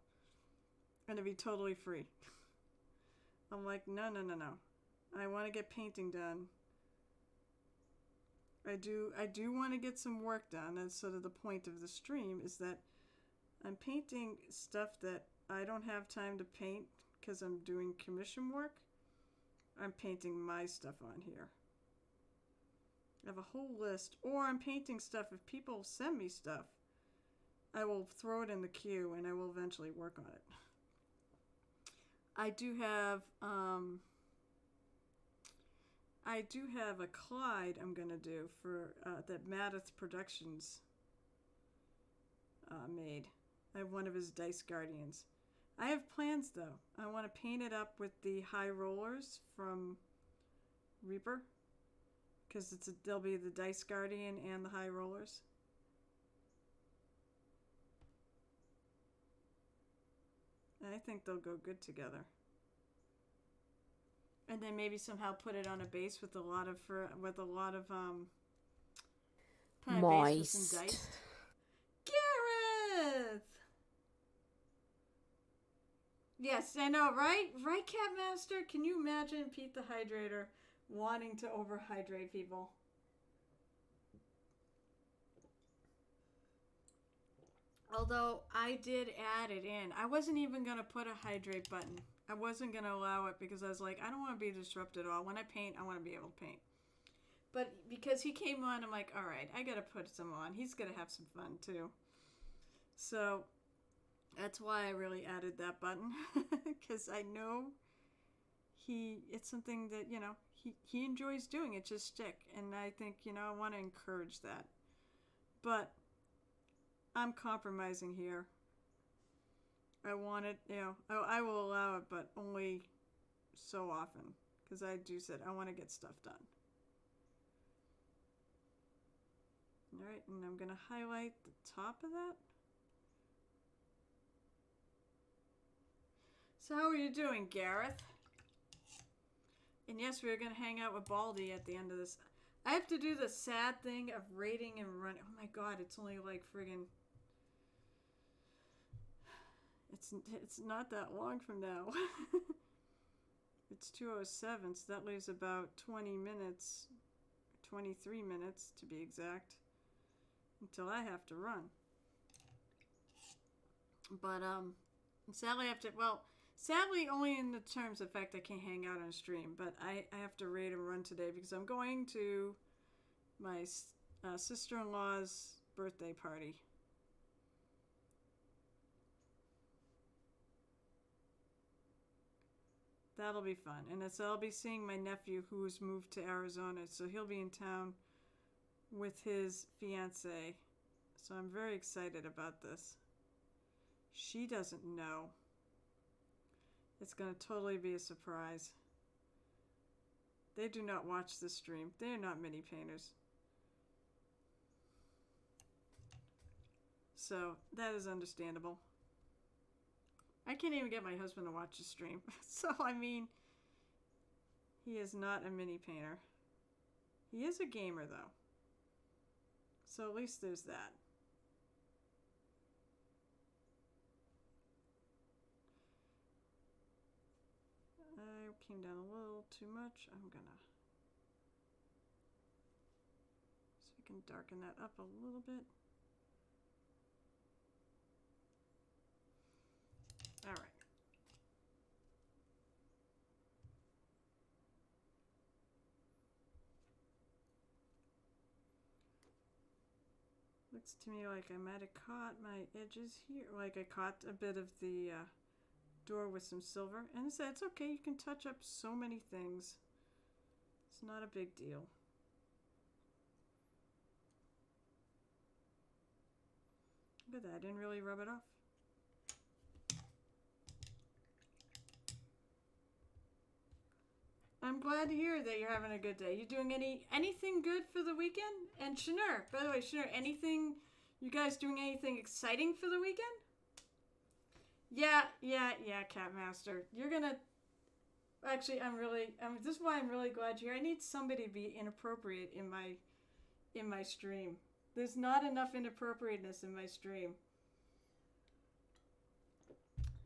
And to be totally free. I'm like, no. I want to get painting done. I do want to get some work done. That's sort of the point of the stream, is that I'm painting stuff that I don't have time to paint because I'm doing commission work. I'm painting my stuff on here. I have a whole list. Or I'm painting stuff. If people send me stuff, I will throw it in the queue and I will eventually work on it. I do have a Clyde I'm going to do for that Maddith Productions made. I have one of his Dice Guardians. I have plans, though. I want to paint it up with the high rollers from Reaper, because they'll be the Dice Guardian and the high rollers. I think they'll go good together. And then maybe somehow put it on a base with a lot of moist. With some dice. Gareth! Yes, I know, right? Right, Catmaster? Can you imagine Pete the Hydrator wanting to overhydrate people? Although I did add it in. I wasn't even going to put a hydrate button. I wasn't going to allow it because I was like, I don't want to be disrupted at all. When I paint, I want to be able to paint. But because he came on, I'm like, all right, I got to put some on. He's going to have some fun too. So that's why I really added that button. Because I know it's something that, he enjoys doing. It's his shtick. And I think, I want to encourage that. But I'm compromising here. I want it, I will allow it, but only so often. Because I said I want to get stuff done. Alright, and I'm going to highlight the top of that. So how are you doing, Gareth? And yes, we're going to hang out with Baldy at the end of this. I have to do the sad thing of raiding and running. Oh my god, it's only like friggin'... It's not that long from now. It's 2:07, so that leaves about 20 minutes, 23 minutes to be exact, until I have to run. But sadly sadly only in the terms of fact I can't hang out on a stream, but I have to raid and run today because I'm going to my sister-in-law's birthday party. That'll be fun. And so I'll be seeing my nephew who's moved to Arizona. So he'll be in town with his fiancée. So I'm very excited about this. She doesn't know. It's going to totally be a surprise. They do not watch this stream. They are not mini painters. So that is understandable. I can't even get my husband to watch the stream. So, I mean, he is not a mini painter. He is a gamer, though. So at least there's that. I came down a little too much. I'm gonna... So we can darken that up a little bit. All right. Looks to me like I might have caught my edges here. Like I caught a bit of the door with some silver. And it's okay. You can touch up so many things. It's not a big deal. Look at that. I didn't really rub it off. I'm glad to hear that you're having a good day. You doing anything good for the weekend? And Shanur, by the way, Shanur, you guys doing anything exciting for the weekend? Yeah, Catmaster. You're gonna... Actually, this is why I'm really glad you're here. I need somebody to be inappropriate in my in my stream. There's not enough inappropriateness in my stream.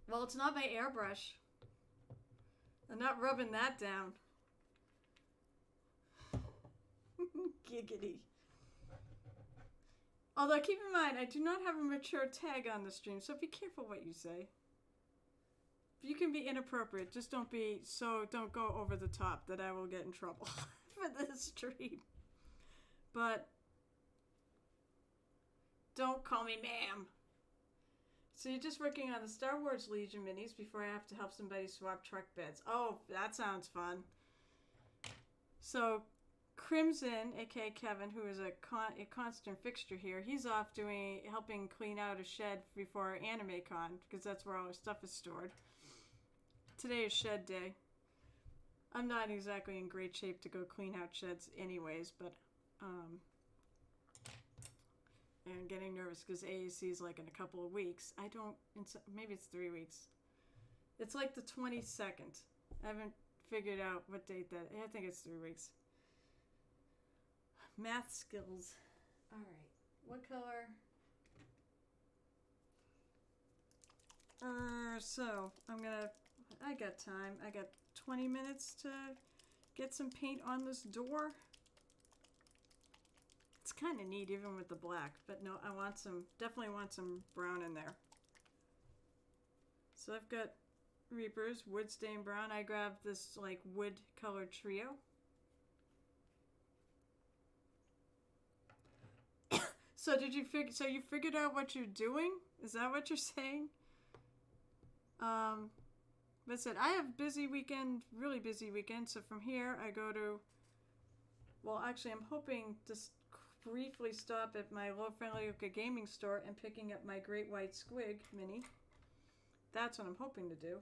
Well, it's not my airbrush. I'm not rubbing that down. Giggity. Although, keep in mind, I do not have a mature tag on the stream, so be careful what you say. You can be inappropriate, just don't go over the top that I will get in trouble for this stream. But don't call me ma'am. So you're just working on the Star Wars Legion minis before I have to help somebody swap truck beds. Oh, that sounds fun. So Crimson, aka Kevin, who is a constant fixture here, he's off helping clean out a shed before Anime Con, because that's where all our stuff is stored. Today is shed day. I'm not exactly in great shape to go clean out sheds anyways, but and I'm getting nervous because AAC is like in a couple of weeks. Maybe it's 3 weeks. It's like the 22nd. I haven't figured out what date that. I think it's 3 weeks. Math skills. All right. What color? So I got time. I got 20 minutes to get some paint on this door. It's kind of neat even with the black, but no, definitely want some brown in there. So I've got Reapers, wood stain brown. I grabbed this like wood colored trio. So you figured out what you're doing? Is that what you're saying? But said I have really busy weekend. So from here I go to, well, actually I'm hoping to briefly stop at my low-friendly gaming store and picking up my Great White Squig mini. That's what I'm hoping to do.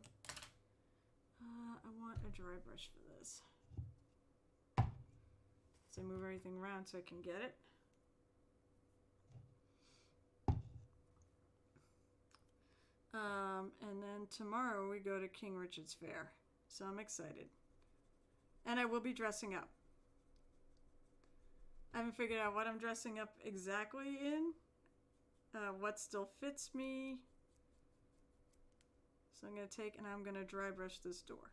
I want a dry brush for this. So I move everything around so I can get it. And then tomorrow we go to King Richard's Fair. So I'm excited. And I will be dressing up. I haven't figured out what I'm dressing up exactly in. What still fits me. So I'm going to take and I'm going to dry brush this door.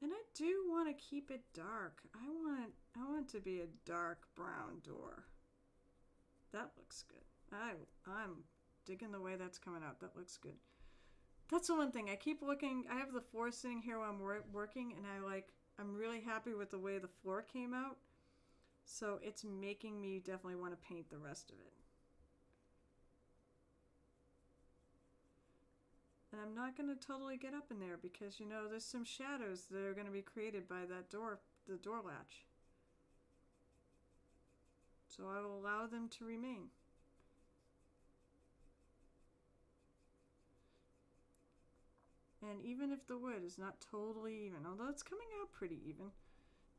And I do want to keep it dark. I want to be a dark brown door. That looks good. I'm digging the way that's coming out. That looks good. That's the one thing. I keep looking. I have the floor sitting here while I'm working, and I'm really happy with the way the floor came out. So it's making me definitely want to paint the rest of it. And I'm not going to totally get up in there because, there's some shadows that are going to be created by that door, the door latch. So I will allow them to remain. And even if the wood is not totally even, although it's coming out pretty even,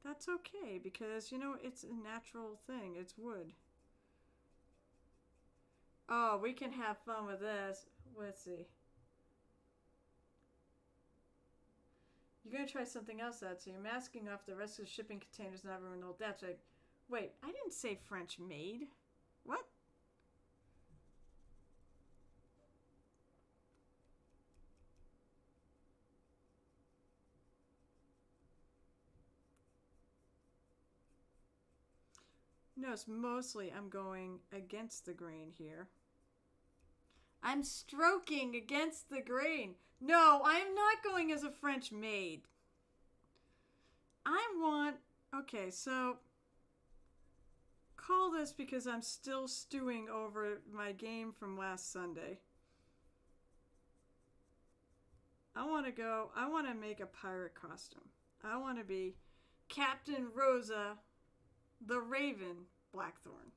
that's okay because, it's a natural thing. It's wood. Oh, we can have fun with this. Let's see. You're going to try something else out, so you're masking off the rest of the shipping containers and everyone knows that's like, wait, I didn't say French maid. What? Notice mostly I'm going against the grain here. I'm stroking against the grain. No, I am not going as a French maid. Okay, so call this because I'm still stewing over my game from last Sunday. I want to make a pirate costume. I want to be Captain Rosa, the Raven Blackthorn.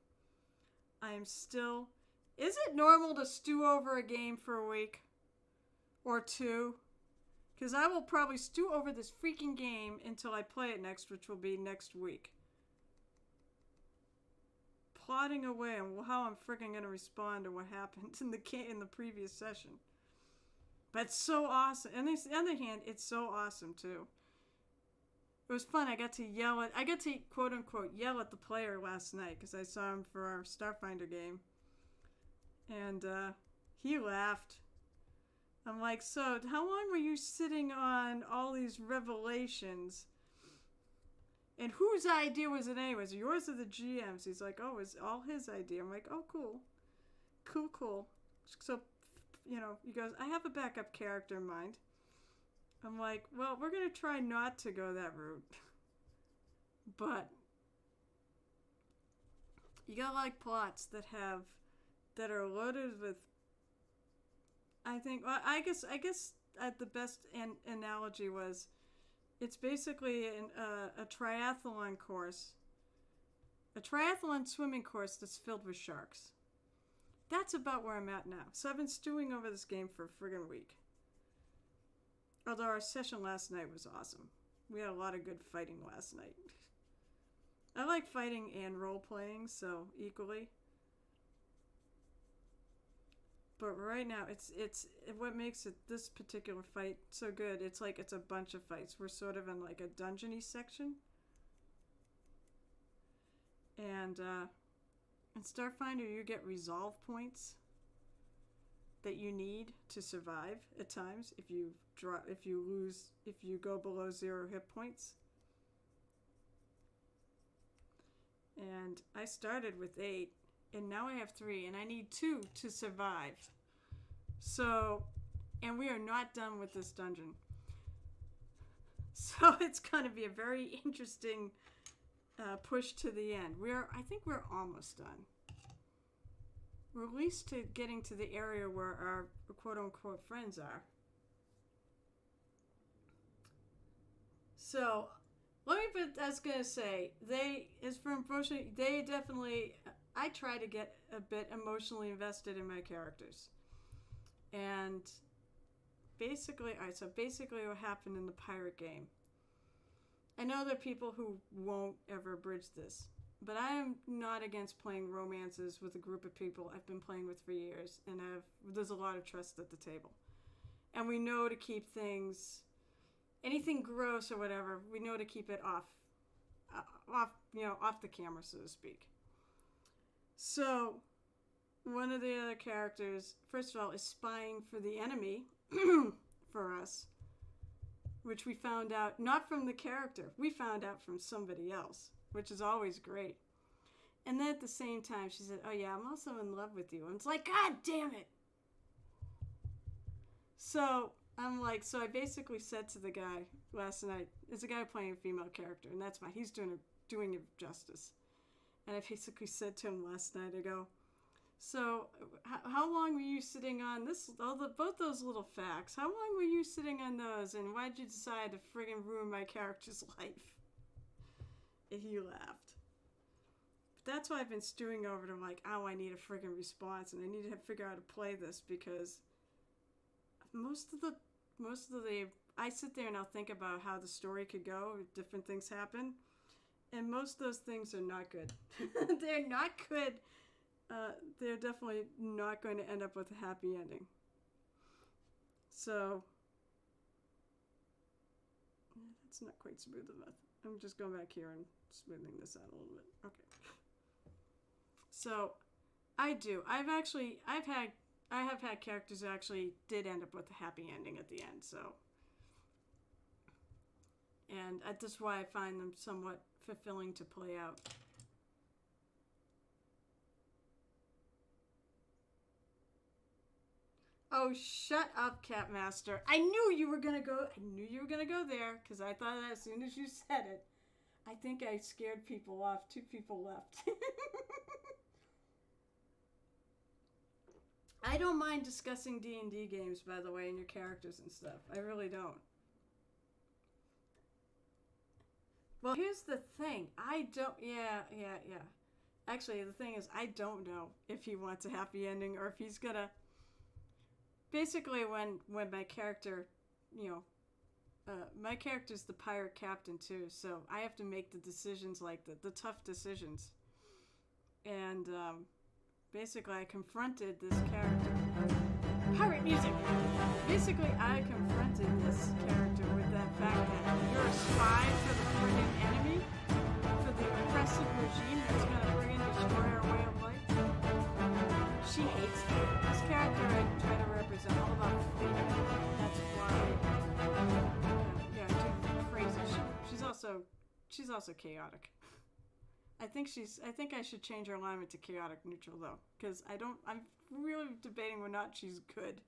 Is it normal to stew over a game for a week? Or 2? Because I will probably stew over this freaking game until I play it next, which will be next week. plotting away on how I'm freaking gonna respond to what happened in the previous session. But it's so awesome. And on the other hand, it's so awesome too. It was fun. I got to quote unquote yell at the player last night because I saw him for our Starfinder game, and he laughed. I'm like, so how long were you sitting on all these revelations? And whose idea was it anyways? Yours or the GM's? He's like, oh, it's all his idea. I'm like, oh, cool. Cool. So, he goes, I have a backup character in mind. I'm like, well, we're going to try not to go that route. But you got like plots that are loaded with, I guess the best analogy was, it's basically a triathlon course, a triathlon swimming course that's filled with sharks. That's about where I'm at now. So I've been stewing over this game for a friggin' week. Although our session last night was awesome. We had a lot of good fighting last night. I like fighting and role-playing, so equally. But right now, it's what makes this particular fight so good. It's like it's a bunch of fights. We're sort of in like a dungeon-y section. And in Starfinder, you get resolve points that you need to survive at times if you go below 0 hit points. And I started with 8, and now I have 3, and I need 2 to survive. So, and we are not done with this dungeon. So it's going to be a very interesting push to the end. I think we're almost done. We're at least getting to the area where our quote-unquote friends are. So, I was going to say, they definitely, I try to get a bit emotionally invested in my characters. And basically what happened in the pirate game. I know there are people who won't ever bridge this, but I am not against playing romances with a group of people I've been playing with for years, and there's a lot of trust at the table. And we know to keep things, anything gross or whatever, we know to keep it off the camera, so to speak. So, one of the other characters, first of all, is spying for the enemy for us, which we found out, not from the character, we found out from somebody else, which is always great. And then at the same time, she said, oh yeah, I'm also in love with you. And it's like, God damn it! So, I basically said to the guy last night, there's a guy playing a female character, and that's fine. He's doing it justice. And I basically said to him last night, I go, so how long were you sitting on both those little facts? How long were you sitting on those, and why'd you decide to friggin' ruin my character's life? And he laughed. But that's why I've been stewing over it. I'm like, oh, I need a friggin' response, and I need to figure out how to play this, because most of the I sit there and I'll think about how the story could go, if different things happen, and most of those things are not good. They're not good. They're definitely not going to end up with a happy ending. So, that's not quite smooth enough. I'm just going back here and smoothing this out a little bit. Okay. So, I have had characters who actually did end up with a happy ending at the end, so. And that's why I find them somewhat fulfilling to play out. Oh, shut up, Catmaster. I knew you were gonna go there, because I thought that as soon as you said it. I think I scared people off. 2 people left. I don't mind discussing D&D games, by the way, and your characters and stuff. I really don't. Well, here's the thing. Yeah. Actually, the thing is, I don't know if he wants a happy ending or if he's gonna... Basically, when my character, my character's the pirate captain too, so I have to make the decisions, like the tough decisions. And basically I confronted this character. Pirate music! Basically I confronted this character with that fact that you're a spy for the friggin' enemy, for the oppressive regime that's gonna friggin' destroy our way of life. She hates that. This character I try to represent all about freedom. That's why yeah, too crazy. She's also chaotic. I think I should change her alignment to chaotic neutral though, because I'm really debating whether or not she's good.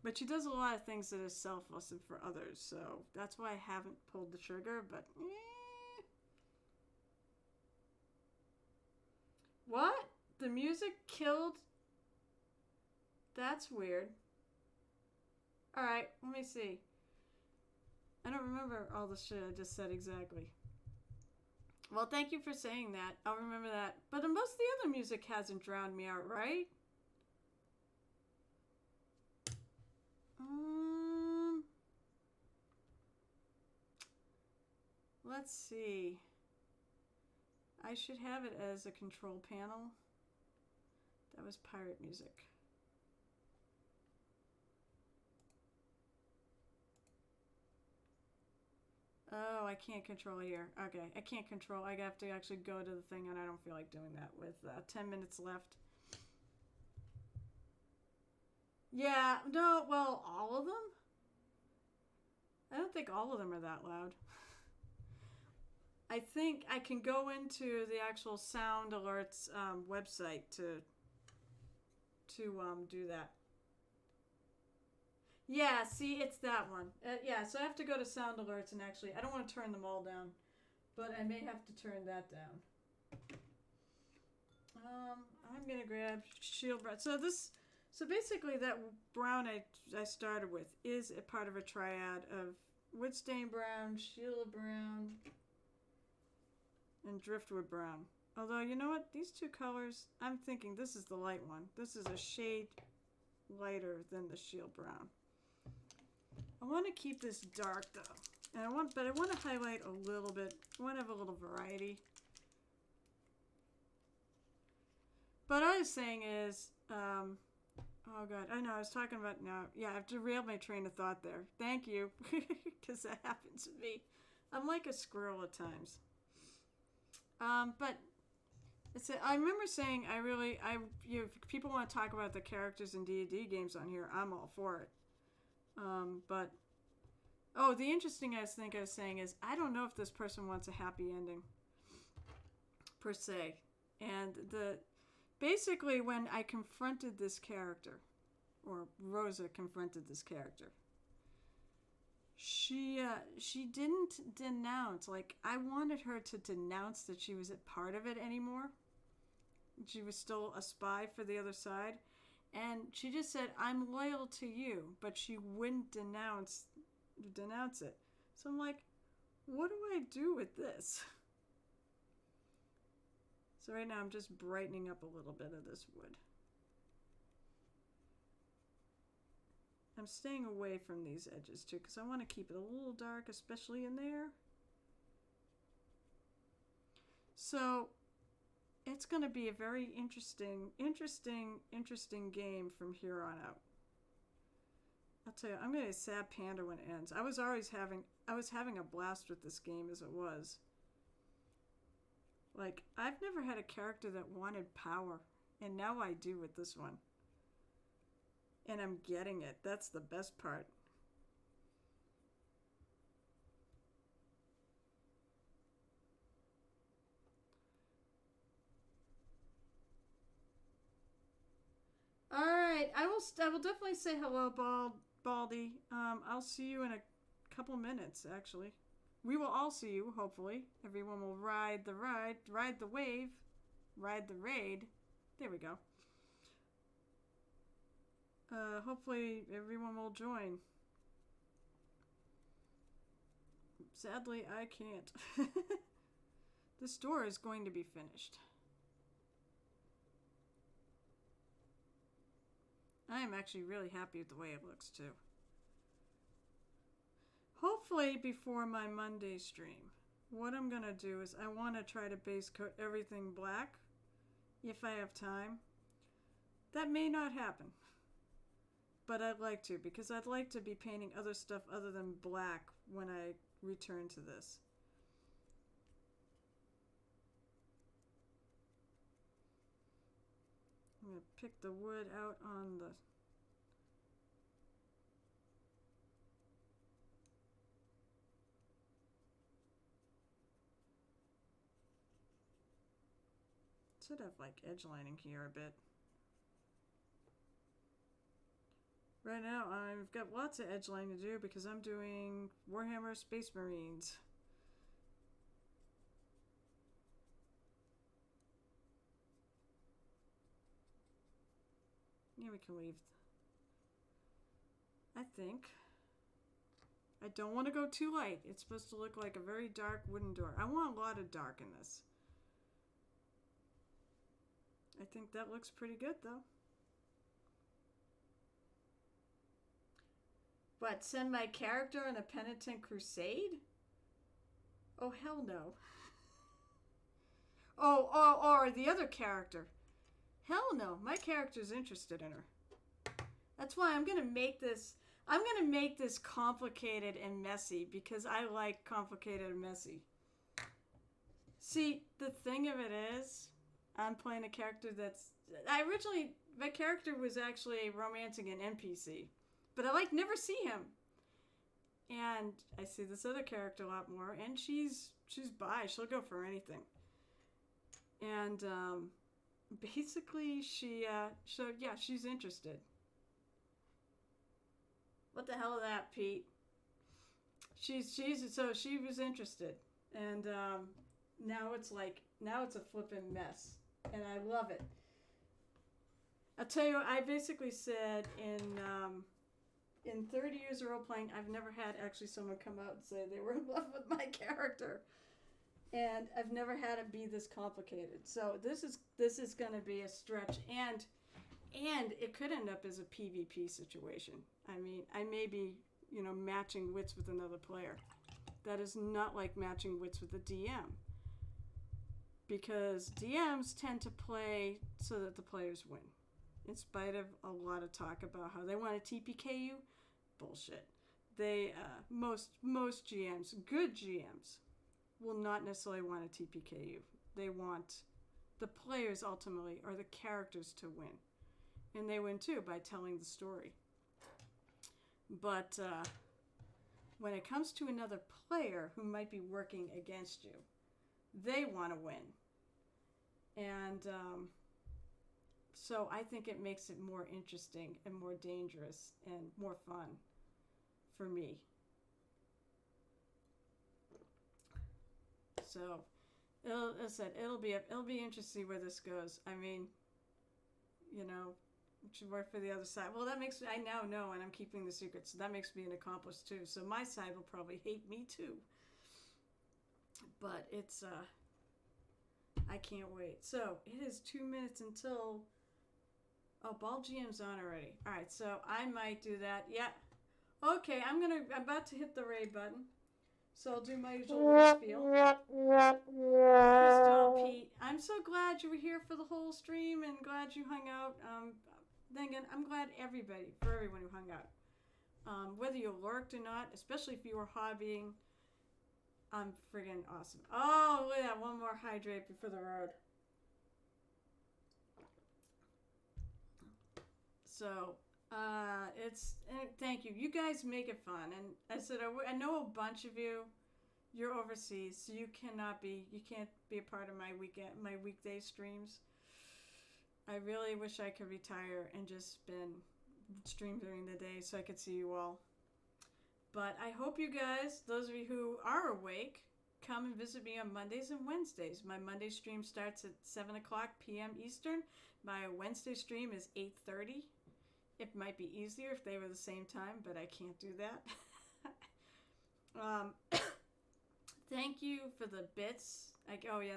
But she does a lot of things that are selfless and for others, so that's why I haven't pulled the trigger, but What? The music killed? That's weird. Alright, let me see. I don't remember all the shit I just said exactly. Well, thank you for saying that. I'll remember that. But most of the other music hasn't drowned me out, right? Let's see. I should have it as a control panel. That was pirate music. Oh, I can't control here. Okay, I can't control. I have to actually go to the thing, and I don't feel like doing that with 10 minutes left. Yeah, no, well, all of them? I don't think all of them are that loud. I think I can go into the actual Sound Alerts website to do that. Yeah, see, it's that one. Yeah, so I have to go to Sound Alerts and actually, I don't want to turn them all down, but I may have to turn that down. I'm gonna grab Shield Brown. So basically that brown I started with is a part of a triad of Woodstain Brown, Shield Brown, and Driftwood Brown. Although, you know what? These two colors, I'm thinking this is the light one. This is a shade lighter than the Shield Brown. I want to keep this dark though. And I want to highlight a little bit. I want to have a little variety. But what I was saying is, oh god, I know, I was talking about now. Yeah, I've derailed my train of thought there. Thank you, because that happens to me. I'm like a squirrel at times. But I remember saying if people want to talk about the characters in D&D games on here, I'm all for it. But the interesting I was saying is I don't know if this person wants a happy ending per se, and basically when I confronted this character, or Rosa confronted this character, she didn't denounce, like I wanted her to denounce that she was a part of it anymore. She was still a spy for the other side, and she just said, I'm loyal to you, but she wouldn't denounce it. So I'm like, what do I do with this? So right now I'm just brightening up a little bit of this wood. I'm staying away from these edges too, because I want to keep it a little dark, especially in there. So it's going to be a very interesting game from here on out. I'll tell you, I'm going to be a sad panda when it ends. I was having a blast with this game as it was. Like, I've never had a character that wanted power, and now I do with this one. And I'm getting it. That's the best part. Alright, I will definitely say hello, Baldy. I'll see you in a couple minutes, actually. We will all see you, hopefully. Everyone will ride the wave, ride the raid. There we go. Hopefully everyone will join. Sadly, I can't. This door is going to be finished. I am actually really happy with the way it looks, too. Hopefully before my Monday stream, what I'm going to do is I want to try to base coat everything black if I have time. That may not happen. But I'd like to, because I'd like to be painting other stuff other than black when I return to this. I'm going to pick the wood out on the... Should have like edge lining here a bit. Right now I've got lots of edge lining to do because I'm doing Warhammer Space Marines. Yeah, we can leave. I think. I don't want to go too light. It's supposed to look like a very dark wooden door. I want a lot of dark in this. I think that looks pretty good though. What, send my character on a penitent crusade? Oh, hell no. Or the other character. Hell no, my character's interested in her. That's why I'm going to make this complicated and messy because I like complicated and messy. See, the thing of it is, I'm playing a character that's... my character was actually romancing an NPC. But I never see him. And I see this other character a lot more, and she's bi. She'll go for anything. And basically she's interested. What the hell is that, Pete? So she was interested. And now it's a flippin' mess. And I love it. I'll tell you, I basically said in 30 years of role-playing, I've never had actually someone come out and say they were in love with my character. And I've never had it be this complicated. So this is going to be a stretch. And it could end up as a PvP situation. I mean, I may be, matching wits with another player. That is not like matching wits with a DM. Because DMs tend to play so that the players win. In spite of a lot of talk about how they want to TPK you. Bullshit. They, most GMs, good GMs, will not necessarily want to TPK you. They want the players ultimately, or the characters, to win. And they win too by telling the story. But when it comes to another player who might be working against you, they want to win. And so I think it makes it more interesting and more dangerous and more fun for me. So, as I said, it'll be interesting to see where this goes. I mean, should work for the other side. Well, I now know, and I'm keeping the secret, so that makes me an accomplice too. So my side will probably hate me too. But it's, I can't wait. So, it is 2 minutes until... Oh, Ball GM's on already. Alright, so I might do that. Yeah. Okay, I'm about to hit the raid button. So I'll do my usual spiel. Crystal, Pete, I'm so glad you were here for the whole stream and glad you hung out. Then again, I'm glad for everyone who hung out. Whether you lurked or not, especially if you were hobbying, I'm friggin' awesome. Oh, yeah, one more hydrate before the road. So, thank you. You guys make it fun. And I said, I know a bunch of you're overseas, so you can't be a part of my weekday streams. I really wish I could retire and just stream during the day so I could see you all. But I hope you guys, those of you who are awake, come and visit me on Mondays and Wednesdays. My Monday stream starts at 7 o'clock p.m. Eastern. My Wednesday stream is 8:30. It might be easier if they were the same time, but I can't do that. Thank you for the bits. The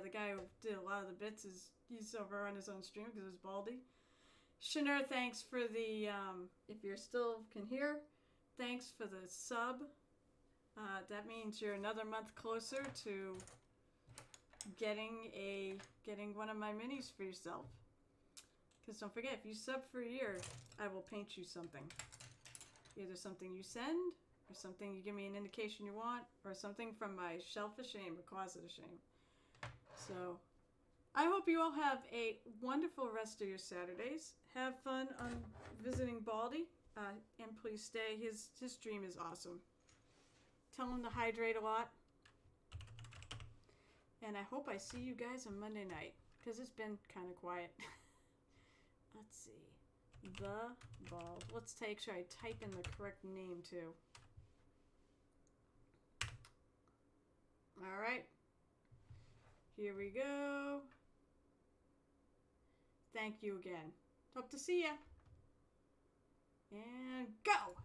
guy who did a lot of the bits he's over on his own stream because it's Baldy. Shanur, thanks for the, if you're still can hear, thanks for the sub. That means you're another month closer to getting one of my minis for yourself. Because don't forget, if you sub for a year, I will paint you something. Either something you send, or something you give me an indication you want, or something from my shelf of shame or closet of shame. So, I hope you all have a wonderful rest of your Saturdays. Have fun on visiting Baldy, and please stay. His stream is awesome. Tell him to hydrate a lot. And I hope I see you guys on Monday night, because it's been kind of quiet. Let's see. The Bald. Let's make sure I type in the correct name, too. Alright. Here we go. Thank you again. Hope to see ya. And go!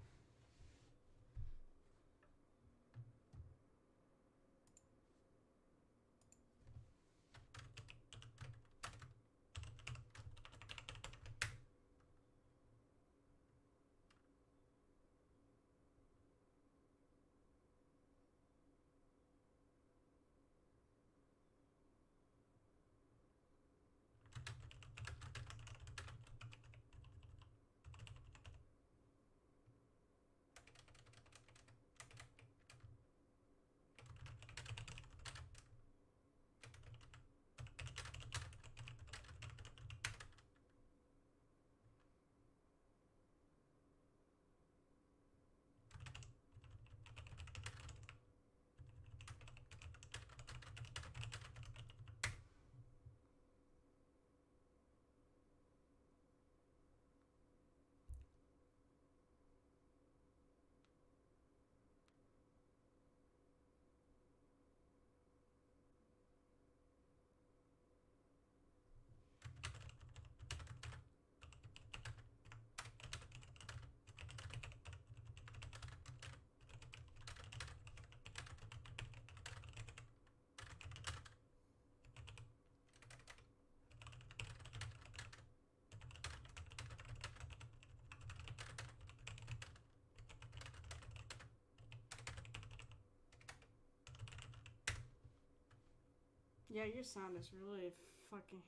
Yeah, your sound is really fucking...